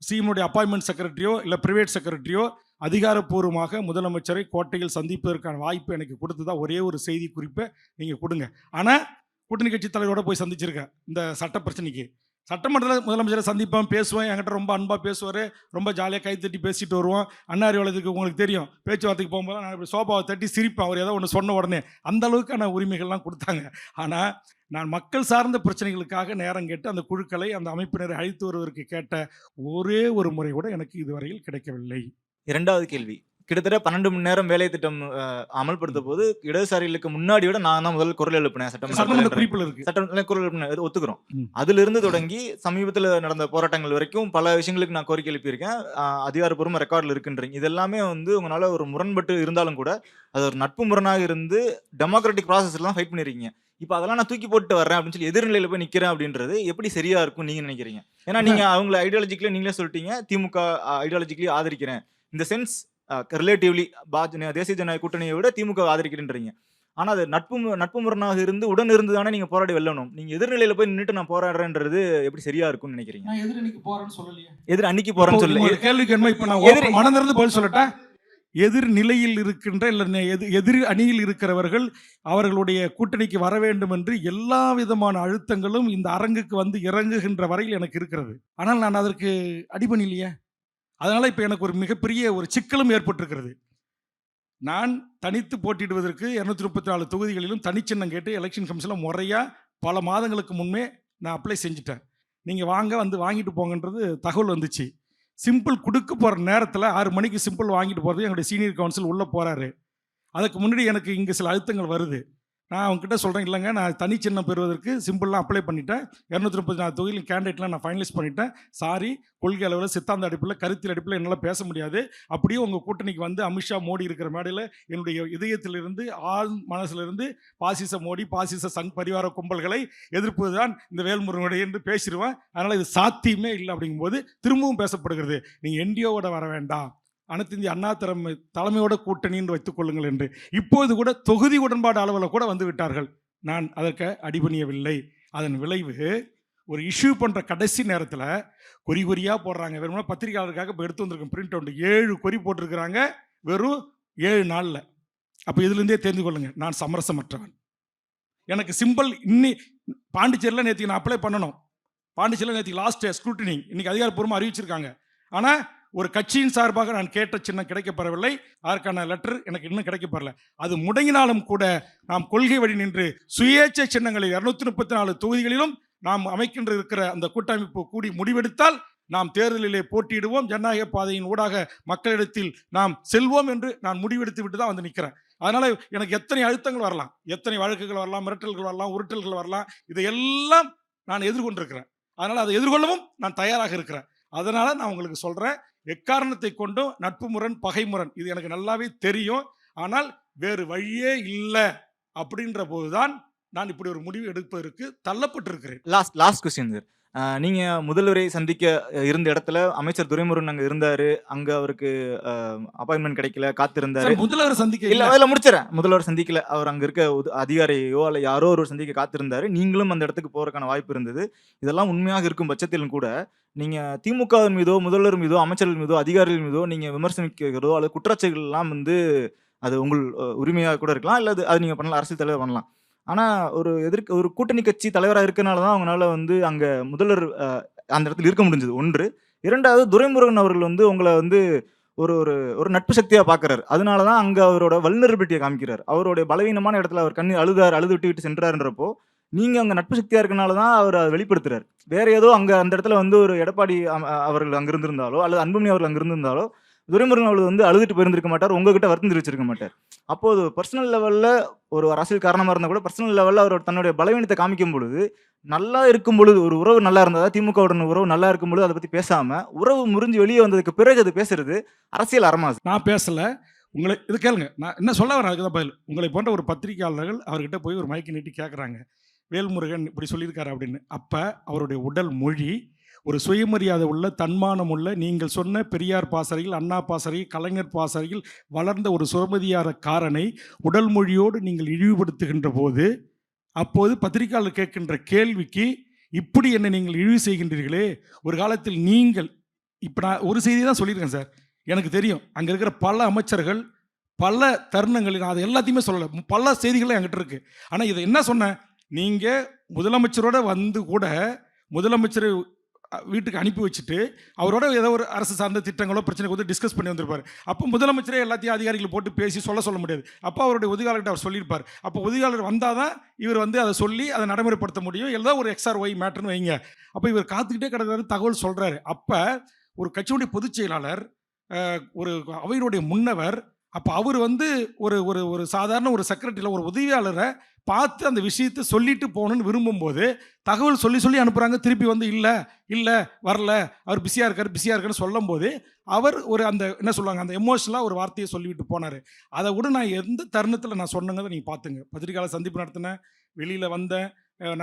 சிஎம்னுடைய அப்பாயின்மெண்ட் செக்ரட்டரியோ இல்லை பிரைவேட் செக்ரட்டரியோ அதிகாரப்பூர்வமாக முதலமைச்சரை கோட்டையில் சந்திப்பதற்கான வாய்ப்பு எனக்கு கொடுத்ததா ஒரே ஒரு செய்தி குறிப்பை நீங்கள் கொடுங்க. ஆனால் கூட்டணி கட்சி தலைவரோட போய் சந்திச்சிருக்கேன். இந்த சட்ட பிரச்சனைக்கு சட்டமன்றத்தில் முதலமைச்சரை சந்திப்பேன், பேசுவேன், என்கிட்ட ரொம்ப அன்பாக பேசுவார், ரொம்ப ஜாலியாக கை தட்டி பேசிட்டு வருவோம். அன்னாரி வளத்துக்கு உங்களுக்கு தெரியும், பேச்சுவார்த்தைக்கு போகும்போது நான் இப்படி சோபாவை தட்டி சிரிப்பேன், அவர் ஏதோ ஒன்று சொன்ன உடனே. அந்த அளவுக்கான உரிமைகள்லாம் கொடுத்தாங்க. ஆனால் நான் மக்கள் சார்ந்த பிரச்சனைகளுக்காக நேரம் கேட்டு அந்த குழுக்களை, அந்த அமைப்பினரை அழைத்து வருவதற்கு கேட்ட ஒரே ஒரு முறை கூட எனக்கு இதுவரையில் கிடைக்கவில்லை. 2வது கேள்வி, கிட்டத்தட்ட 12 மணி நேரம் வேலை திட்டம் அமல்படுத்த போது இடதுசாரிகளுக்கு முன்னாடி விட நான் தான் முதல் குரல் எழுப்பினேன். சட்டமன்ற குறிப்பில் இருக்கு, சட்ட குரல் எழுப்பினேன், ஒத்துக்கிறோம். அதிலிருந்து தொடங்கி சமீபத்தில் நடந்த போராட்டங்கள் வரைக்கும் பல விஷயங்களுக்கு நான் கோரிக்கை எழுப்பியிருக்கேன். அதிகாரப்பூர்வ ரெக்கார்டில் இருக்குன்றீங்க. இதெல்லாமே உங்களால் ஒரு முரண்பட்டு இருந்தாலும் கூட அது ஒரு நட்பு முரணாக இருந்து டெமோக்ராட்டிக் ப்ராசஸ்லாம் ஃபைட் பண்ணிருக்கீங்க. இப்போ அதெல்லாம் நான் தூக்கி போட்டு வரேன் அப்படின்னு சொல்லி எதிர்நிலையில் போய் நிற்கிறேன் அப்படின்றது எப்படி சரியா இருக்கும் நீங்க நினைக்கிறீங்க? ஏன்னா நீங்க அவங்கள ஐடியாலஜிக்கலி நீங்களே சொல்லிட்டீங்க, திமுக ஐடியாலஜிக்கலி ஆதரிக்கிறேன், இந்த சென்ஸ் ரிலேட்டிவ்லி தேசிய ஜனநாயக கூட்டணியை விட திமுக ஆதரிக்கிறேன்றீங்க. ஆனால் அது நட்பு முரணாக இருந்து உடன் இருந்து தானே நீங்கள் போராடி வெல்லணும். நீங்கள் எதிர்நிலையில் போய் நின்றுட்டு நான் போராடுறேன்றது எப்படி சரியா இருக்கும்னு நினைக்கிறீங்க? எதிர் அன்னைக்கு போறேன்னு சொல்லலையே. எதிர் அன்னைக்கு போறேன்னு சொல்லி கேள்விக்கு என்ன இப்போ நான் மனதிலிருந்து பதில் சொல்லட்டா, எதிர் நிலையில் இருக்கின்ற இல்லை எதிர் அணியில் இருக்கிறவர்கள் அவர்களுடைய கூட்டணிக்கு வர வேண்டும் என்று எல்லா விதமான அழுத்தங்களும் இந்த அரங்குக்கு வந்து இறங்குகின்ற வரையில் எனக்கு இருக்கிறது. ஆனால் நான் அதற்கு அடிபணிலையே. அதனால் இப்போ எனக்கு ஒரு மிகப்பெரிய ஒரு சிக்கலும் ஏற்பட்டிருக்கிறது. நான் தனித்து போட்டியிடுவதற்கு 234 தொகுதிகளிலும் தனிச்சின்னம் கேட்டு எலெக்ஷன் கமிஷனில் முறையாக பல மாதங்களுக்கு முன்னே நான் அப்ளை செஞ்சுட்டேன். நீங்கள் வாங்கிட்டு போங்கன்றது தகவல் வந்துச்சு. சிம்பிள் கொடுக்க போகிற நேரத்தில் 6 மணிக்கு சிம்பிள் வாங்கிட்டு போகிறது என்னுடைய சீனியர் கவுன்சில் உள்ளே போகிறாரு. அதுக்கு முன்னாடி எனக்கு இங்கே சில அழுத்தங்கள் வருது. நான் அவங்ககிட்ட சொல்கிறேன், இல்லைங்க நான் தனிச்சின்னம் பெறுவதற்கு சிம்பிள்லாம் அப்ளை பண்ணிட்டேன், 234 தொகுதியில் கேண்டிடேட்லாம் நான் ஃபைனலைஸ் பண்ணிட்டேன், சாரி, கொள்கை அளவில் சித்தாந்த அடிப்பில் கருத்தில் அடிப்பில் என்னால் பேச முடியாது, அப்படியே உங்கள் கூட்டணிக்கு வந்து அமித்ஷா மோடி இருக்கிற மேடையில் என்னுடைய இதயத்திலிருந்து ஆள் மனசிலிருந்து பாசிச மோடி பாசிச சங் பரிவார கும்பல்களை எதிர்ப்பது தான் இந்த வேல்முருகனுடைய என்று பேசிடுவேன். அதனால் இது சாத்தியமே இல்லை. அப்படிங்கும்போது திரும்பவும் பேசப்படுகிறது, நீங்கள் என்டிஓவோட வர வேண்டாம், அனைத்து இந்திய அண்ணா தலைமையோட கூட்டணின்னு வைத்துக் கொள்ளுங்கள் என்று. இப்போது கூட தொகுதி உடன்பாடு அளவில் கூட வந்து விட்டார்கள். நான் அதற்கு அடிபணியவில்லை. அதன் விளைவு ஒரு இஷ்யூ பண்ணுற கடைசி நேரத்தில் கொறியாக போடுறாங்க. வெறும் பத்திரிகையாளருக்காக இப்போ எடுத்து வந்திருக்கேன் பிரிண்ட் அவுட், 7 கொறி போட்டிருக்கிறாங்க வெறும் 7 நாளில். அப்போ இதுலேருந்தே தெரிந்து கொள்ளுங்கள், நான் சமரசமற்றவன். எனக்கு சிம்பிள் பாண்டிச்சேரியில் நேற்றுக்கு நான் அப்ளை பண்ணணும். பாண்டிச்சேரியில் நேற்றுக்கு லாஸ்ட் ஸ்க்ரூட்டினி இன்னைக்கு அதிகாரப்பூர்வமாக அறிவிச்சிருக்காங்க. ஆனால் ஒரு கட்சியின் சார்பாக நான் கேட்ட சின்னம் கிடைக்கப்பெறவில்லை. அதற்கான லெட்டர் எனக்கு இன்னும் கிடைக்கப்பெறல. அது முடங்கினாலும் கூட நாம் கொள்கை வழி நின்று சுயேட்சை சின்னங்களில் 234 தொகுதிகளிலும் நாம் அமைக்கின்ற இருக்கிற அந்த கூட்டமைப்பு கூடி முடிவெடுத்தால் நாம் தேர்தலிலே போட்டியிடுவோம். ஜனநாயக பாதையின் ஊடாக மக்களிடத்தில் நாம் செல்வோம் என்று நான் முடிவெடுத்து விட்டு தான் வந்து நிற்கிறேன். அதனால எனக்கு எத்தனை அழுத்தங்கள் வரலாம், எத்தனை வழக்குகள் வரலாம், மிரட்டல்கள் வரலாம், உருட்டல்கள் வரலாம், இதையெல்லாம் நான் எதிர்கொண்டிருக்கிறேன். அதனால் அதை எதிர்கொள்ளவும் நான் தயாராக இருக்கிறேன். அதனால் நான் உங்களுக்கு சொல்கிறேன், எக்காரணத்தை கொண்டும் நட்பு முரண் பகை முரண் இது எனக்கு நல்லாவே தெரியும். ஆனால் வேறு வழியே இல்லை அப்படின்ற போதுதான் நான் இப்படி ஒரு முடிவு எடுப்பதற்கு தள்ளப்பட்டிருக்கிறேன். Last question sir. நீங்க முதல்வரை சந்திக்க இருந்த இடத்துல அமைச்சர் துரைமுருகன் அங்க இருந்தாரு. அங்க அவருக்கு அப்பாயின்மெண்ட் கிடைக்கல, காத்திருந்தாரு. முதல்வர் சந்திக்க இல்ல அதில் முடிச்சிடறேன். முதல்வர் சந்திக்கல, அவர் அங்க இருக்க அதிகாரியோ அல்ல யாரோ ஒரு சந்திக்க காத்திருந்தாரு. நீங்களும் அந்த இடத்துக்கு போறதுக்கான வாய்ப்பு இருந்தது. இதெல்லாம் உண்மையாக இருக்கும் பட்சத்திலும் கூட நீங்க திமுக மீதோ முதல்வர் மீதோ அமைச்சர்கள் மீதோ அதிகாரிகள் மீதோ நீங்க விமர்சனிக்கிறதோ அல்லது குற்றச்சாட்டுகள் எல்லாம் வந்து அது உங்கள் உரிமையாக கூட இருக்கலாம், இல்ல அது நீங்க பண்ணலாம், அரசியல் தலைவர் பண்ணலாம். ஆனால் ஒரு கூட்டணி கட்சி தலைவராக இருக்கனால தான் அவங்களால வந்து அங்கே முதல்வர் அந்த இடத்துல இருக்க முடிஞ்சது. ஒன்று. இரண்டாவது, துரைமுருகன் அவர்கள் வந்து உங்களை வந்து ஒரு ஒரு ஒரு நட்பு சக்தியாக பார்க்குறாரு. அதனால தான் அங்கே அவரோட வல்னரபிலிட்டியை காமிக்கிறார். அவருடைய பலவீனமான இடத்துல அவர் அழுது விட்டு சென்றாருன்றப்போ நீங்கள் அங்கே நட்பு சக்தியாக இருக்கனால தான் அவர் அதை வெளிப்படுத்துறாரு. வேற ஏதோ அங்கே அந்த இடத்துல வந்து ஒரு எடப்பாடி அவர்கள் அங்கே இருந்திருந்தாலோ அல்லது அன்புமணி அவர்கள் அங்கே இருந்திருந்தாலோ துரைமுருகன் அவர்கள் வந்து அழுதுட்டு போயிருந்திருக்க மாட்டார், உங்ககிட்ட வருத்தம் தெரிவிச்சிருக்க மாட்டார். அப்போது பர்சனல் லெவலில் ஒரு அரசியல் காரணமாக இருந்தால் கூட பர்சனல் லெவலில் அவர் தன்னுடைய பலவீனத்தை காமிக்கும் பொழுது, நல்லா இருக்கும் பொழுது ஒரு உறவு நல்லா இருந்ததா, திமுகவுடன் உறவு நல்லா இருக்கும் பொழுது அதை பற்றி பேசாமல் உறவு முறிஞ்சு வெளியே வந்ததுக்கு பிறகு அது பேசுறது அரசியல் அறமாசு. நான் பேசலை, உங்களை இது கேளுங்க, நான் என்ன சொல்ல வரேன் அதுக்கு தான் பதில். உங்களை போன்ற ஒரு பத்திரிகையாளர்கள் அவர்கிட்ட போய் ஒரு மைக்கு நீட்டி கேட்குறாங்க, வேல்முருகன் இப்படி சொல்லியிருக்காரு அப்படின்னு. அப்போ அவருடைய உடல் மொழி ஒரு சுயமரியாதை உள்ள தன்மானம் உள்ள, நீங்கள் சொன்ன பெரியார் பாசறையில், அண்ணா பாசறையில், கலைஞர் பாசறையில் வளர்ந்த ஒரு சுயமரியாதைக்காரனை உடல் மொழியோடு நீங்கள் இழிவுபடுத்துகின்ற போது, அப்போது பத்திரிகையாளர் கேட்கின்ற கேள்விக்கு இப்படி என்ன நீங்கள் இழிவு செய்கின்றீர்களே, ஒரு காலத்தில் நீங்கள் இப்போ நான் ஒரு செய்தி தான் சொல்லியிருக்கேன் சார். எனக்கு தெரியும் அங்கே இருக்கிற பல அமைச்சர்கள் பல தருணங்களில், நான் அதை எல்லாத்தையுமே சொல்லலை, பல செய்திகளும் என்கிட்ட இருக்குது. ஆனால் இதை என்ன சொன்னேன், நீங்கள் முதலமைச்சரோட வந்து கூட முதலமைச்சரை வீட்டுக்கு அனுப்பி வச்சுட்டு அவரோட ஏதோ ஒரு அரசு சார்ந்த திட்டங்களோ பிரச்சனை வந்து டிஸ்கஸ் பண்ணி வந்திருப்பார். அப்போ முதலமைச்சரே எல்லாத்தையும் அதிகாரிகளை போட்டு பேசி சொல்ல முடியாது. அப்போ அவருடைய உதவியாளர்கிட்ட அவர் சொல்லியிருப்பார். அப்போ உதவியாளர் வந்தால் தான் இவர் வந்து அதை சொல்லி அதை நடைமுறைப்படுத்த முடியும். ஏதோ ஒரு XRY மேட்டர்னு வைங்க. அப்போ இவர் காத்துக்கிட்டே கிடக்கிறாரு, தகவல் சொல்கிறாரு. அப்போ ஒரு கட்சியுடைய பொதுச் செயலாளர், ஒரு அவையினுடைய முன்னவர், அப்போ அவர் வந்து ஒரு ஒரு ஒரு சாதாரண ஒரு செக்ரட்டரியில் ஒரு உதவியாளரை பார்த்து அந்த விஷயத்தை சொல்லிட்டு போகணுன்னு விரும்பும்போது தகவல் சொல்லி அனுப்புகிறாங்க. திருப்பி வந்து இல்லை வரல, அவர் பிஸியாக இருக்காருன்னு சொல்லும் போது அவர் ஒரு அந்த என்ன சொல்லுவாங்க, அந்த எமோஷனலாக ஒரு வார்த்தையை சொல்லிவிட்டு போனார். அதை விட நான் எந்த தருணத்தில் நான் சொன்னதை நீங்கள் பார்த்துங்க. பத்திரிகையாளர் சந்திப்பு நடத்தினேன், வெளியில் வந்தேன்,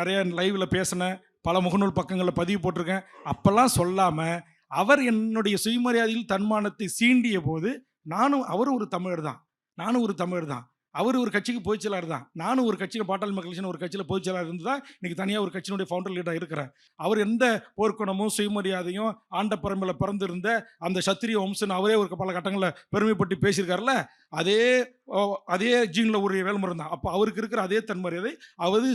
நிறைய லைவில் பேசினேன், பல முகநூல் பக்கங்களில் பதிவு போட்டிருக்கேன். அப்போல்லாம் சொல்லாமல் அவர் என்னுடைய சுயமரியாதையில் தன்மானத்தை சீண்டிய போது அவரும் ஒரு தமிழர் தான், நானும் ஒரு தமிழர் தான். அவர் ஒரு கட்சிக்கு பொதுச் செயலாளர் தான், நானும் ஒரு கட்சியில் பாட்டாளி மக்கள் கட்சியின் ஒரு கட்சியில் பொதுச் செயலாளர் இருந்து தான் இன்றைக்கி தனியாக ஒரு கட்சியினுடைய ஃபவுண்டர் லீடராக இருக்கிறேன். அவர் எந்த போர்க்குணமும் சுயமரியாதையும் ஆண்ட பரம்பில் பிறந்திருந்த அந்த சத்திரிய வம்சன் அவரே ஒரு பல கட்டங்களில் பெருமைப்பட்டு பேசியிருக்காருல்ல, அதே ஜீனில் ஒரு வேல்முருகன் தான். அப்போ அவருக்கு இருக்கிற அதே தன்மரியாதை,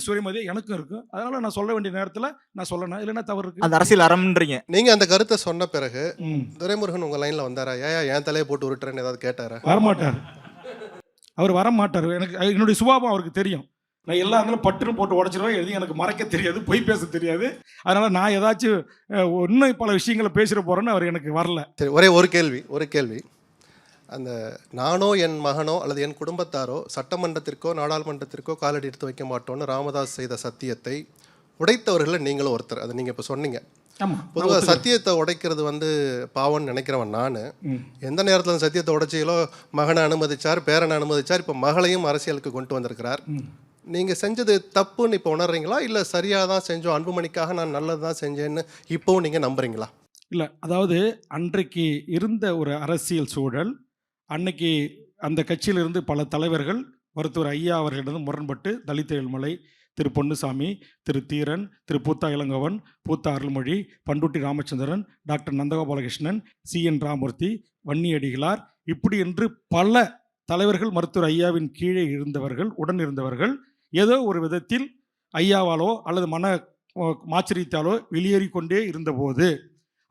சுயமரியாதை எனக்கும் இருக்கும். அதனால் நான் சொல்ல வேண்டிய நேரத்தில் நான் சொல்லணும், இல்லைன்னா தவறு இருக்குது. அந்த அரசியல் அறம்ன்றீங்க. நீங்கள் அந்த கருத்தை சொன்ன பிறகு துரைமுருகன் உங்கள் லைனில் வந்தாரா? என் தலையை போட்டு உருட்டுறேன்னு ஏதாவது கேட்டாரா? வரமாட்டார், அவர் வரமாட்டார். என்னுடைய சுபாவம் அவருக்கு தெரியும். நான் எல்லா இடங்களும் பட்டுன்னு போட்டு உடச்சிருவேன். எதையும் எனக்கு மறைக்க தெரியாது, பொய் பேச தெரியாது. அதனால் நான் ஏதாச்சும் இன்னும் பல விஷயங்களை பேசிட போகிறேன்னு அவர் எனக்கு வரல. சரி, ஒரு கேள்வி. அந்த நானோ என் மகனோ அல்லது என் குடும்பத்தாரோ சட்டமன்றத்திற்கோ நாடாளுமன்றத்திற்கோ காலடி எடுத்து வைக்க மாட்டோன்னு ராமதாஸ் செய்த சத்தியத்தை உடைத்தவர்களில் நீங்களும் ஒருத்தர். அதை நீங்கள் இப்போ சொன்னீங்க. பொதுவாக சத்தியத்தை உடைக்கிறது வந்து பாவம்னு நினைக்கிறவன் நான். எந்த நேரத்தில் அந்த சத்தியத்தை உடைச்சிகளோ மகனை அனுமதிச்சார், பேரனை அனுமதிச்சார், இப்போ மகளையும் அரசியலுக்கு கொண்டு வந்திருக்கிறார். நீங்கள் செஞ்சது தப்புன்னு இப்போ உணர்றீங்களா, இல்லை சரியாக தான் செஞ்சோம், அன்புமணிக்காக நான் நல்லது தான் செஞ்சேன்னு இப்போவும் நீங்கள் நம்புறீங்களா? இல்லை, அதாவது அன்றைக்கு இருந்த ஒரு அரசியல் சூழல், அன்னைக்கு அந்த கட்சியிலிருந்து பல தலைவர்கள் மருத்துவர் ஐயா அவர்களிடம் முரண்பட்டு தலித் ஏழ்மலை, திரு பொன்னுசாமி, திரு தீரன், திரு பூத்தா இளங்கவன், பூத்தா அருள்மொழி, பண்டுட்டி ராமச்சந்திரன், டாக்டர் நந்தகோபாலகிருஷ்ணன், CN ராமூர்த்தி, வன்னியடிகளார், இப்படி என்று பல தலைவர்கள் மருத்துவர் ஐயாவின் கீழே இருந்தவர்கள், உடன் இருந்தவர்கள் ஏதோ ஒரு விதத்தில் ஐயாவாலோ அல்லது மாச்சரியத்தாலோ வெளியேறி கொண்டே இருந்தபோது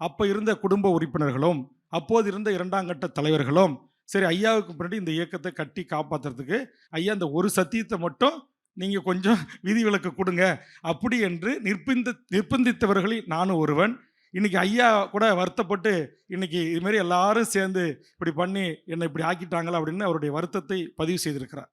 அப்போ இருந்த குடும்ப உறுப்பினர்களும் அப்போது இருந்த இரண்டாம் கட்ட தலைவர்களும் சரி ஐயாவுக்கு பின்னாடி இந்த இயக்கத்தை கட்டி காப்பாற்றுறதுக்கு ஐயா இந்த ஒரு சத்தியத்தை மட்டும் நீங்கள் கொஞ்சம் விதிவிலக்கு கொடுங்க அப்படி என்று நிர்பந்தித்தவர்களில் நானும் ஒருவன். இன்னைக்கு ஐயா கூட வருத்தப்பட்டு இன்னைக்கு இதுமாரி எல்லாரும் சேர்ந்து இப்படி பண்ணி என்னை இப்படி ஆக்கிட்டாங்களா அப்படின்னு அவருடைய வருத்தத்தை பதிவு செய்திருக்கிறார்.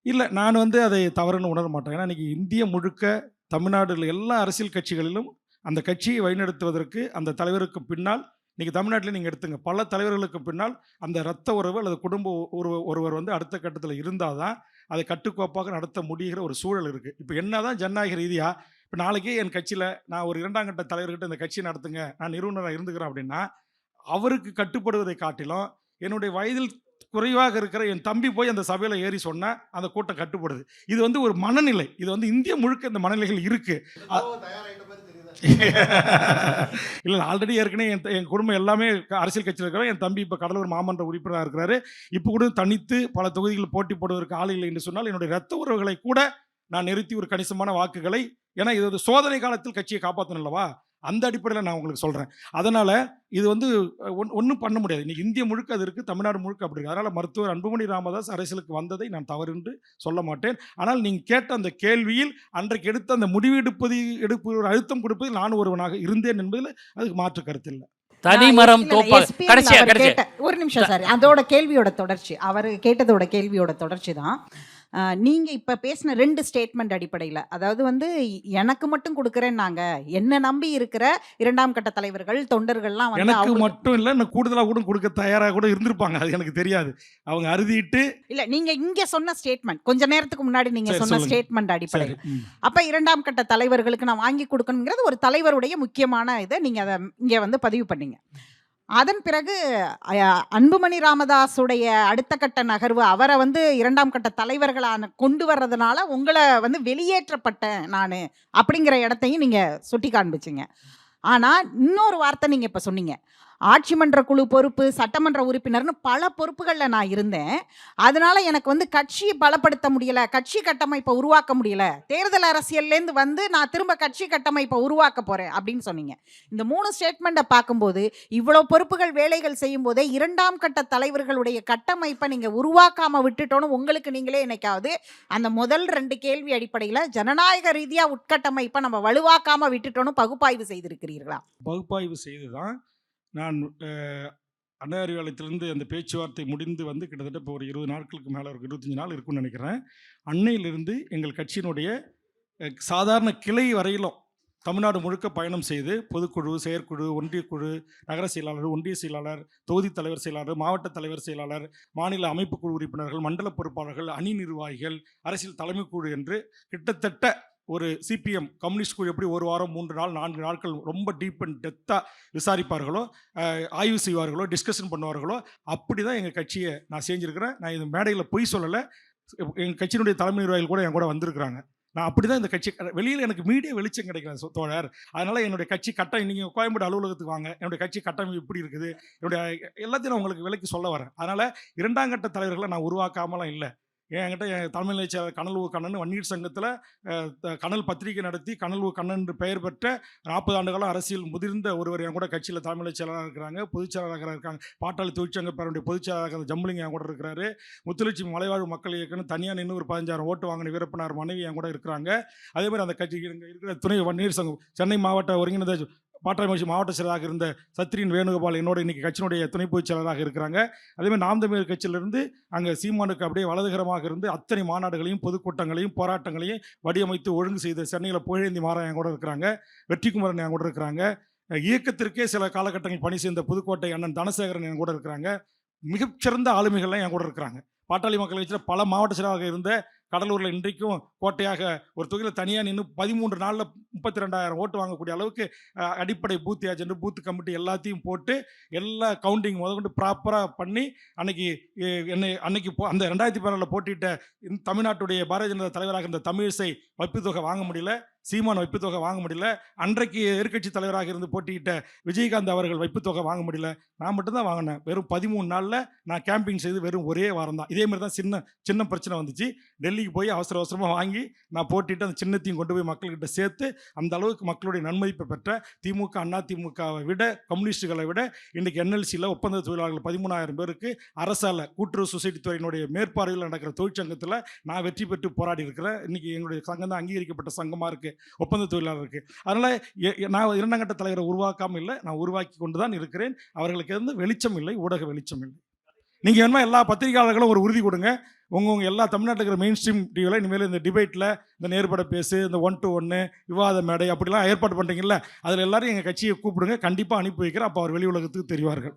இல்லை, நான் அதை தவறுன்னு உணர மாட்டேன். ஏன்னா இன்னைக்கு இந்திய முழுக்க தமிழ்நாடுல எல்லா அரசியல் கட்சிகளிலும் அந்த கட்சியை வழிநடத்துவதற்கு அந்த தலைவருக்கு பின்னால் இன்னைக்கு தமிழ்நாட்டில் நீங்கள் எடுத்துங்க பல தலைவர்களுக்கு பின்னால் அந்த இரத்த உறவு அல்லது குடும்ப ஒருவர் அடுத்த கட்டத்தில் இருந்தால் தான் அதை கட்டுக்கோப்பாக நடத்த முடிகிற ஒரு சூழல் இருக்குது. இப்போ என்னதான் ஜனநாயக ரீதியாக இப்போ நாளைக்கே என் கட்சியில் நான் ஒரு இரண்டாம் கட்ட தலைவர்கிட்ட இந்த கட்சியை நடத்துங்க நான் நிறுவனராக இருந்துக்கிறேன் அப்படின்னா அவருக்கு கட்டுப்படுவதை காட்டிலும் என்னுடைய வயதில் குறைவாக இருக்கிற என் தம்பி போய் அந்த சபையில் ஏறி சொன்னால் அந்த கூட்டம் கட்டுப்படுது. இது ஒரு மனநிலை. இது இந்திய முழுக்க இந்த மனநிலைகள் இருக்குது. இல்லை, ஆல்ரெடி ஏற்கனவே என் குடும்பம் எல்லாமே அரசியல் கட்சியில் இருக்கிறோம். என் தம்பி இப்போ கடலூர் மாமன்ற உறுப்பினராக இருக்கிறாரு. இப்போ கூட தனித்து பல தொகுதிகளில் போட்டி போடுவதற்கு ஆள் இல்லை என்று சொன்னால் என்னுடைய இரத்த உறவுகளை கூட நான் நிறுத்தி ஒரு கணிசமான வாக்குகளை, ஏன்னா இது சோதனை காலத்தில் கட்சியை காப்பாற்றணும் அல்லவா, அந்த அடிப்படையில் நான் உங்களுக்கு சொல்கிறேன். அதனால் இது ஒன்றும் பண்ண முடியாது. இன்னைக்கு இந்திய முழுக்க அது இருக்குது, தமிழ்நாடு முழுக்க அப்படி இருக்குது. அதனால் மருத்துவர் அன்புமணி ராமதாஸ் அரசியலுக்கு வந்ததை நான் தவறு என்று சொல்ல மாட்டேன். ஆனால் நீங்கள் கேட்ட அந்த கேள்வியில் அன்றைக்கு எடுத்த அந்த முடிவு எடுப்பு அழுத்தம் கொடுப்பதில் நான் ஒருவனாக இருந்தேன் என்பதில் அதுக்கு மாற்று கருத்து இல்லை. தனிமரம் ஒரு நிமிஷம் சார், அதோட கேள்வியோட தொடர்ச்சி, அவர் கேட்டதோட கேள்வியோட தொடர்ச்சி தான். நீங்க இப்ப பேசின 2 ஸ்டேட்மெண்ட் அடிப்படையில், அதாவது எனக்கு மட்டும் கொடுக்குறேன்னாங்க, என்ன நம்பி இருக்கிற இரண்டாம் கட்ட தலைவர்கள் தொண்டர்கள்லாம் எனக்கு மட்டும் இல்லை, இன்னும் கூடுதலாக கூட கொடுக்க தயாராக கூட இருந்திருப்பாங்க. அது எனக்கு தெரியாது. அவங்க அறுதிட்டு இல்ல, நீங்க இங்க சொன்ன ஸ்டேட்மெண்ட் கொஞ்ச நேரத்துக்கு முன்னாடி நீங்க சொன்ன ஸ்டேட்மெண்ட் அடிப்படையில் அப்ப இரண்டாம் கட்ட தலைவர்களுக்கு நான் வாங்கி கொடுக்கணுங்கிறது ஒரு தலைவருடைய முக்கியமான இதை நீங்க அதை இங்க பதிவு பண்ணீங்க. அதன் பிறகு அன்புமணி ராமதாஸுடைய அடுத்த கட்ட நகர்வு, அவரை இரண்டாம் கட்ட தலைவர்களான கொண்டு வர்றதுனால உங்களை வெளியேற்றப்பட்டேன் நான் அப்படிங்கிற இடத்தையும் நீங்க சுட்டி காண்பிச்சிங்க. ஆனா இன்னொரு வார்த்தை நீங்க இப்ப சொன்னீங்க, ஆட்சி மன்ற குழு பொறுப்பு, சட்டமன்ற உறுப்பினர்னு பல பொறுப்புகளில் நான் இருந்தேன். அதனால எனக்கு கட்சியை பலப்படுத்த முடியல, கட்சி கட்டமைப்பை உருவாக்க முடியல, தேர்தல் அரசியல்லேருந்து நான் திரும்ப கட்சி கட்டமைப்பை உருவாக்க போறேன் அப்படின்னு சொன்னீங்க. இந்த 3 ஸ்டேட்மெண்ட்டை பார்க்கும்போது இவ்வளோ பொறுப்புகள் வேலைகள் செய்யும் போதே இரண்டாம் கட்ட தலைவர்களுடைய கட்டமைப்பை நீங்க உருவாக்காம விட்டுட்டோன்னு உங்களுக்கு நீங்களே என்னைக்காவது அந்த முதல் 2 கேள்வி அடிப்படையில் ஜனநாயக ரீதியா உட்கட்டமைப்பை நம்ம வலுவாக்காம விட்டுட்டோன்னு பகுப்பாய்வு செய்திருக்கிறீர்களா? பகுப்பாய்வு செய்துதான் நான் அண்ணா அறிவாலயத்திலிருந்து அந்த பேச்சுவார்த்தை முடிந்து கிட்டத்தட்ட இப்போ ஒரு 20 நாட்களுக்கு மேலே ஒரு 25 நாள் இருக்குன்னு நினைக்கிறேன். அன்னையிலிருந்து எங்கள் கட்சியினுடைய சாதாரண கிளை வரையிலும் தமிழ்நாடு முழுக்க பயணம் செய்து பொதுக்குழு, செயற்குழு, ஒன்றியக்குழு, நகர செயலாளர், ஒன்றிய செயலாளர், தொகுதி தலைவர் செயலாளர், மாவட்ட தலைவர் செயலாளர், மாநில அமைப்புக்குழு உறுப்பினர்கள், மண்டல பொறுப்பாளர்கள், அணி நிர்வாகிகள், அரசியல் தலைமை குழு என்று கிட்டத்தட்ட ஒரு சிபிஎம் கம்யூனிஸ்ட் குழு எப்படி 1 வாரம் 3 நாள் 4 நாட்கள் ரொம்ப டீப் அண்ட் டெப்த்தாக விசாரிப்பார்களோ, ஆய்வு செய்வார்களோ, டிஸ்கஷன் பண்ணுவார்களோ, அப்படி தான் எங்கள் கட்சியை நான் செஞ்சுருக்கிறேன். நான் இந்த மேடையில் பொய் சொல்லலை. எங்கள் கட்சியினுடைய தலைமை நிர்வாகிகள் கூட என் கூட வந்திருக்கிறாங்க. நான் அப்படி தான் இந்த கட்சி வெளியில் எனக்கு மீடியா வெளிச்சம் கிடைக்கல தோழர். அதனால் என்னுடைய கட்சி கட்டம், நீங்கள் கோயம்பேடு அலுவலகத்துக்கு வாங்க, என்னுடைய கட்சி கட்டமைப்பு இப்படி இருக்குது, என்னுடைய எல்லாத்தையும் நான் உங்களுக்கு விலைக்கு சொல்ல வரேன். அதனால் இரண்டாம் கட்ட தலைவர்களை நான் உருவாக்காமலாம் இல்லை. என்கிட்ட என் தலைமை செயலர் கனல் ஊ கண்ணன் வன்னியர் சங்கத்தில் கனல் பத்திரிகை நடத்தி கனல் ஊ கண்ணன் என்று பெயர் பெற்ற 40 ஆண்டுகாலம் அரசியல் முதிர்ந்த ஒருவர் என் கூட கட்சியில் தலைமை செயலராக இருக்கிறாங்க, பொதுச் செயலாளராக இருக்காங்க. பாட்டாளி தொழிற்சங்க பேருடைய பொதுச் செயலாளராக ஜம்புலிங்க என் கூட இருக்கிறாரு. முத்துலட்சுமி மலைவாழ் மக்கள் இயக்கம்னு தனியாக நின்று ஒரு 15,000 ஓட்டு வாங்கின வீரப்பனார் மனைவி என் கூட இருக்கிறாங்க. அதேமாதிரி அந்த கட்சி இருக்கிற துணை வன்னியர் சங்கம் சென்னை மாவட்ட ஒருங்கிணைந்த பாட்டாளி மகிழ்ச்சி மாவட்ட செயலராக இருந்த சத்ரின் வேணுகோபால் என்னோட இன்றைக்கி கட்சியினுடைய துணை பொதுச் செயலராக இருக்கிறாங்க. அதேமாதிரி நாம் தமிழர் கட்சியிலிருந்து அங்கே சீமானுக்கு அப்படியே வலதுகரமாக இருந்து அத்தனை மாநாடுகளையும் பொதுக்கூட்டங்களையும் போராட்டங்களையும் வடிவமைத்து ஒழுங்கு செய்த சென்னையில் புகழேந்தி மாறன் என் கூட இருக்கிறாங்க, வெற்றிக்குமரன் என் கூட இருக்கிறாங்க. இயக்கத்திற்கே சில காலகட்டங்கள் பணி செய்த புதுக்கோட்டை அண்ணன் தனசேகரன் என் கூட இருக்கிறாங்க. மிகச்சிறந்த ஆளுமைகள்லாம் என் கூட இருக்கிறாங்க. பாட்டாளி மக்கள் கட்சியில் பல மாவட்ட செயலாளராக இருந்த கடலூரில் இன்றைக்கும் கோட்டையாக ஒரு தொகுதியில் தனியாக நின்று 13 நாளில் 32,000 ஓட்டு வாங்கக்கூடிய அளவுக்கு அடிப்படை பூத் ஏஜென்ட், பூத் கமிட்டி எல்லாத்தையும் போட்டு எல்லா கவுண்டிங் முதற்கொண்டு ப்ராப்பராக பண்ணி அன்னைக்கு அந்த 2014 போட்டியிட்ட தமிழ்நாட்டுடைய பாரதிய ஜனதா தலைவராக இருந்த தமிழிசை வப்பித்தொகை வாங்க முடியல. சீமான் வைப்புத்தொகை வாங்க முடியல, அன்றைக்கு எதிர்க்கட்சி தலைவராக இருந்து போட்டியிட்ட விஜயகாந்த் அவர்கள் வைப்புத்தொகை வாங்க முடியல. நான் மட்டும்தான் வாங்கினேன். வெறும் 13 நாளில் நான் கேம்பிங் செய்து வெறும் ஒரே வாரம் தான். இதே மாதிரி தான் சின்ன பிரச்சனை வந்துச்சு. டெல்லிக்கு போய் அவசரமாக வாங்கி நான் போட்டிட்டு அந்த சின்னத்தையும் கொண்டு போய் மக்கள்கிட்ட சேர்த்து அந்த அளவுக்கு மக்களுடைய நன்மதிப்பை பெற்ற திமுக, அண்ணா திமுகவை விட, கம்யூனிஸ்டுகளை விட இன்றைக்கு NLC-ல ஒப்பந்த தொழிலாளர்கள் 13,000 பேருக்கு அரசால் கூட்டுறவு சொசைட்டி துறையினுடைய மேற்பார்வையில் நடக்கிற தொழிற்சங்கத்தில் நான் வெற்றி பெற்று போராடி இருக்கிறேன். இன்றைக்கி எங்களுடைய சங்கம் தான் அங்கீகரிக்கப்பட்ட சங்கமாக இருக்குது ஒப்பந்த தொழிலாளருக்கு. அதனால் நான் 2ஆம் கட்ட தலைவரை உருவாக்காமல் இல்லை, நான் உருவாக்கி கொண்டு தான் இருக்கிறேன். அவர்களுக்கு வந்து வெளிச்சம் இல்லை, ஊடக வெளிச்சம் இல்லை. நீங்கள் வேணுமா எல்லா பத்திரிகையாளர்களும் ஒரு உறுதி கொடுங்க. உங்கள் எல்லா தமிழ்நாட்டில் இருக்கிற மெயின் ஸ்ட்ரீம் டிவியில் இனிமேல் இந்த டிபேட்டில் இந்த நேர்பட பேசு, இந்த 1-to-1 விவாத மேடை அப்படிலாம் ஏற்பாடு பண்ணுறீங்கல்ல, அதில் எல்லாரும் எங்கள் கட்சியை கூப்பிடுங்க. கண்டிப்பாக அனுப்பி வைக்கிறேன். அப்போ அவர் வெளி உலகத்துக்கு தெரிவார்கள்.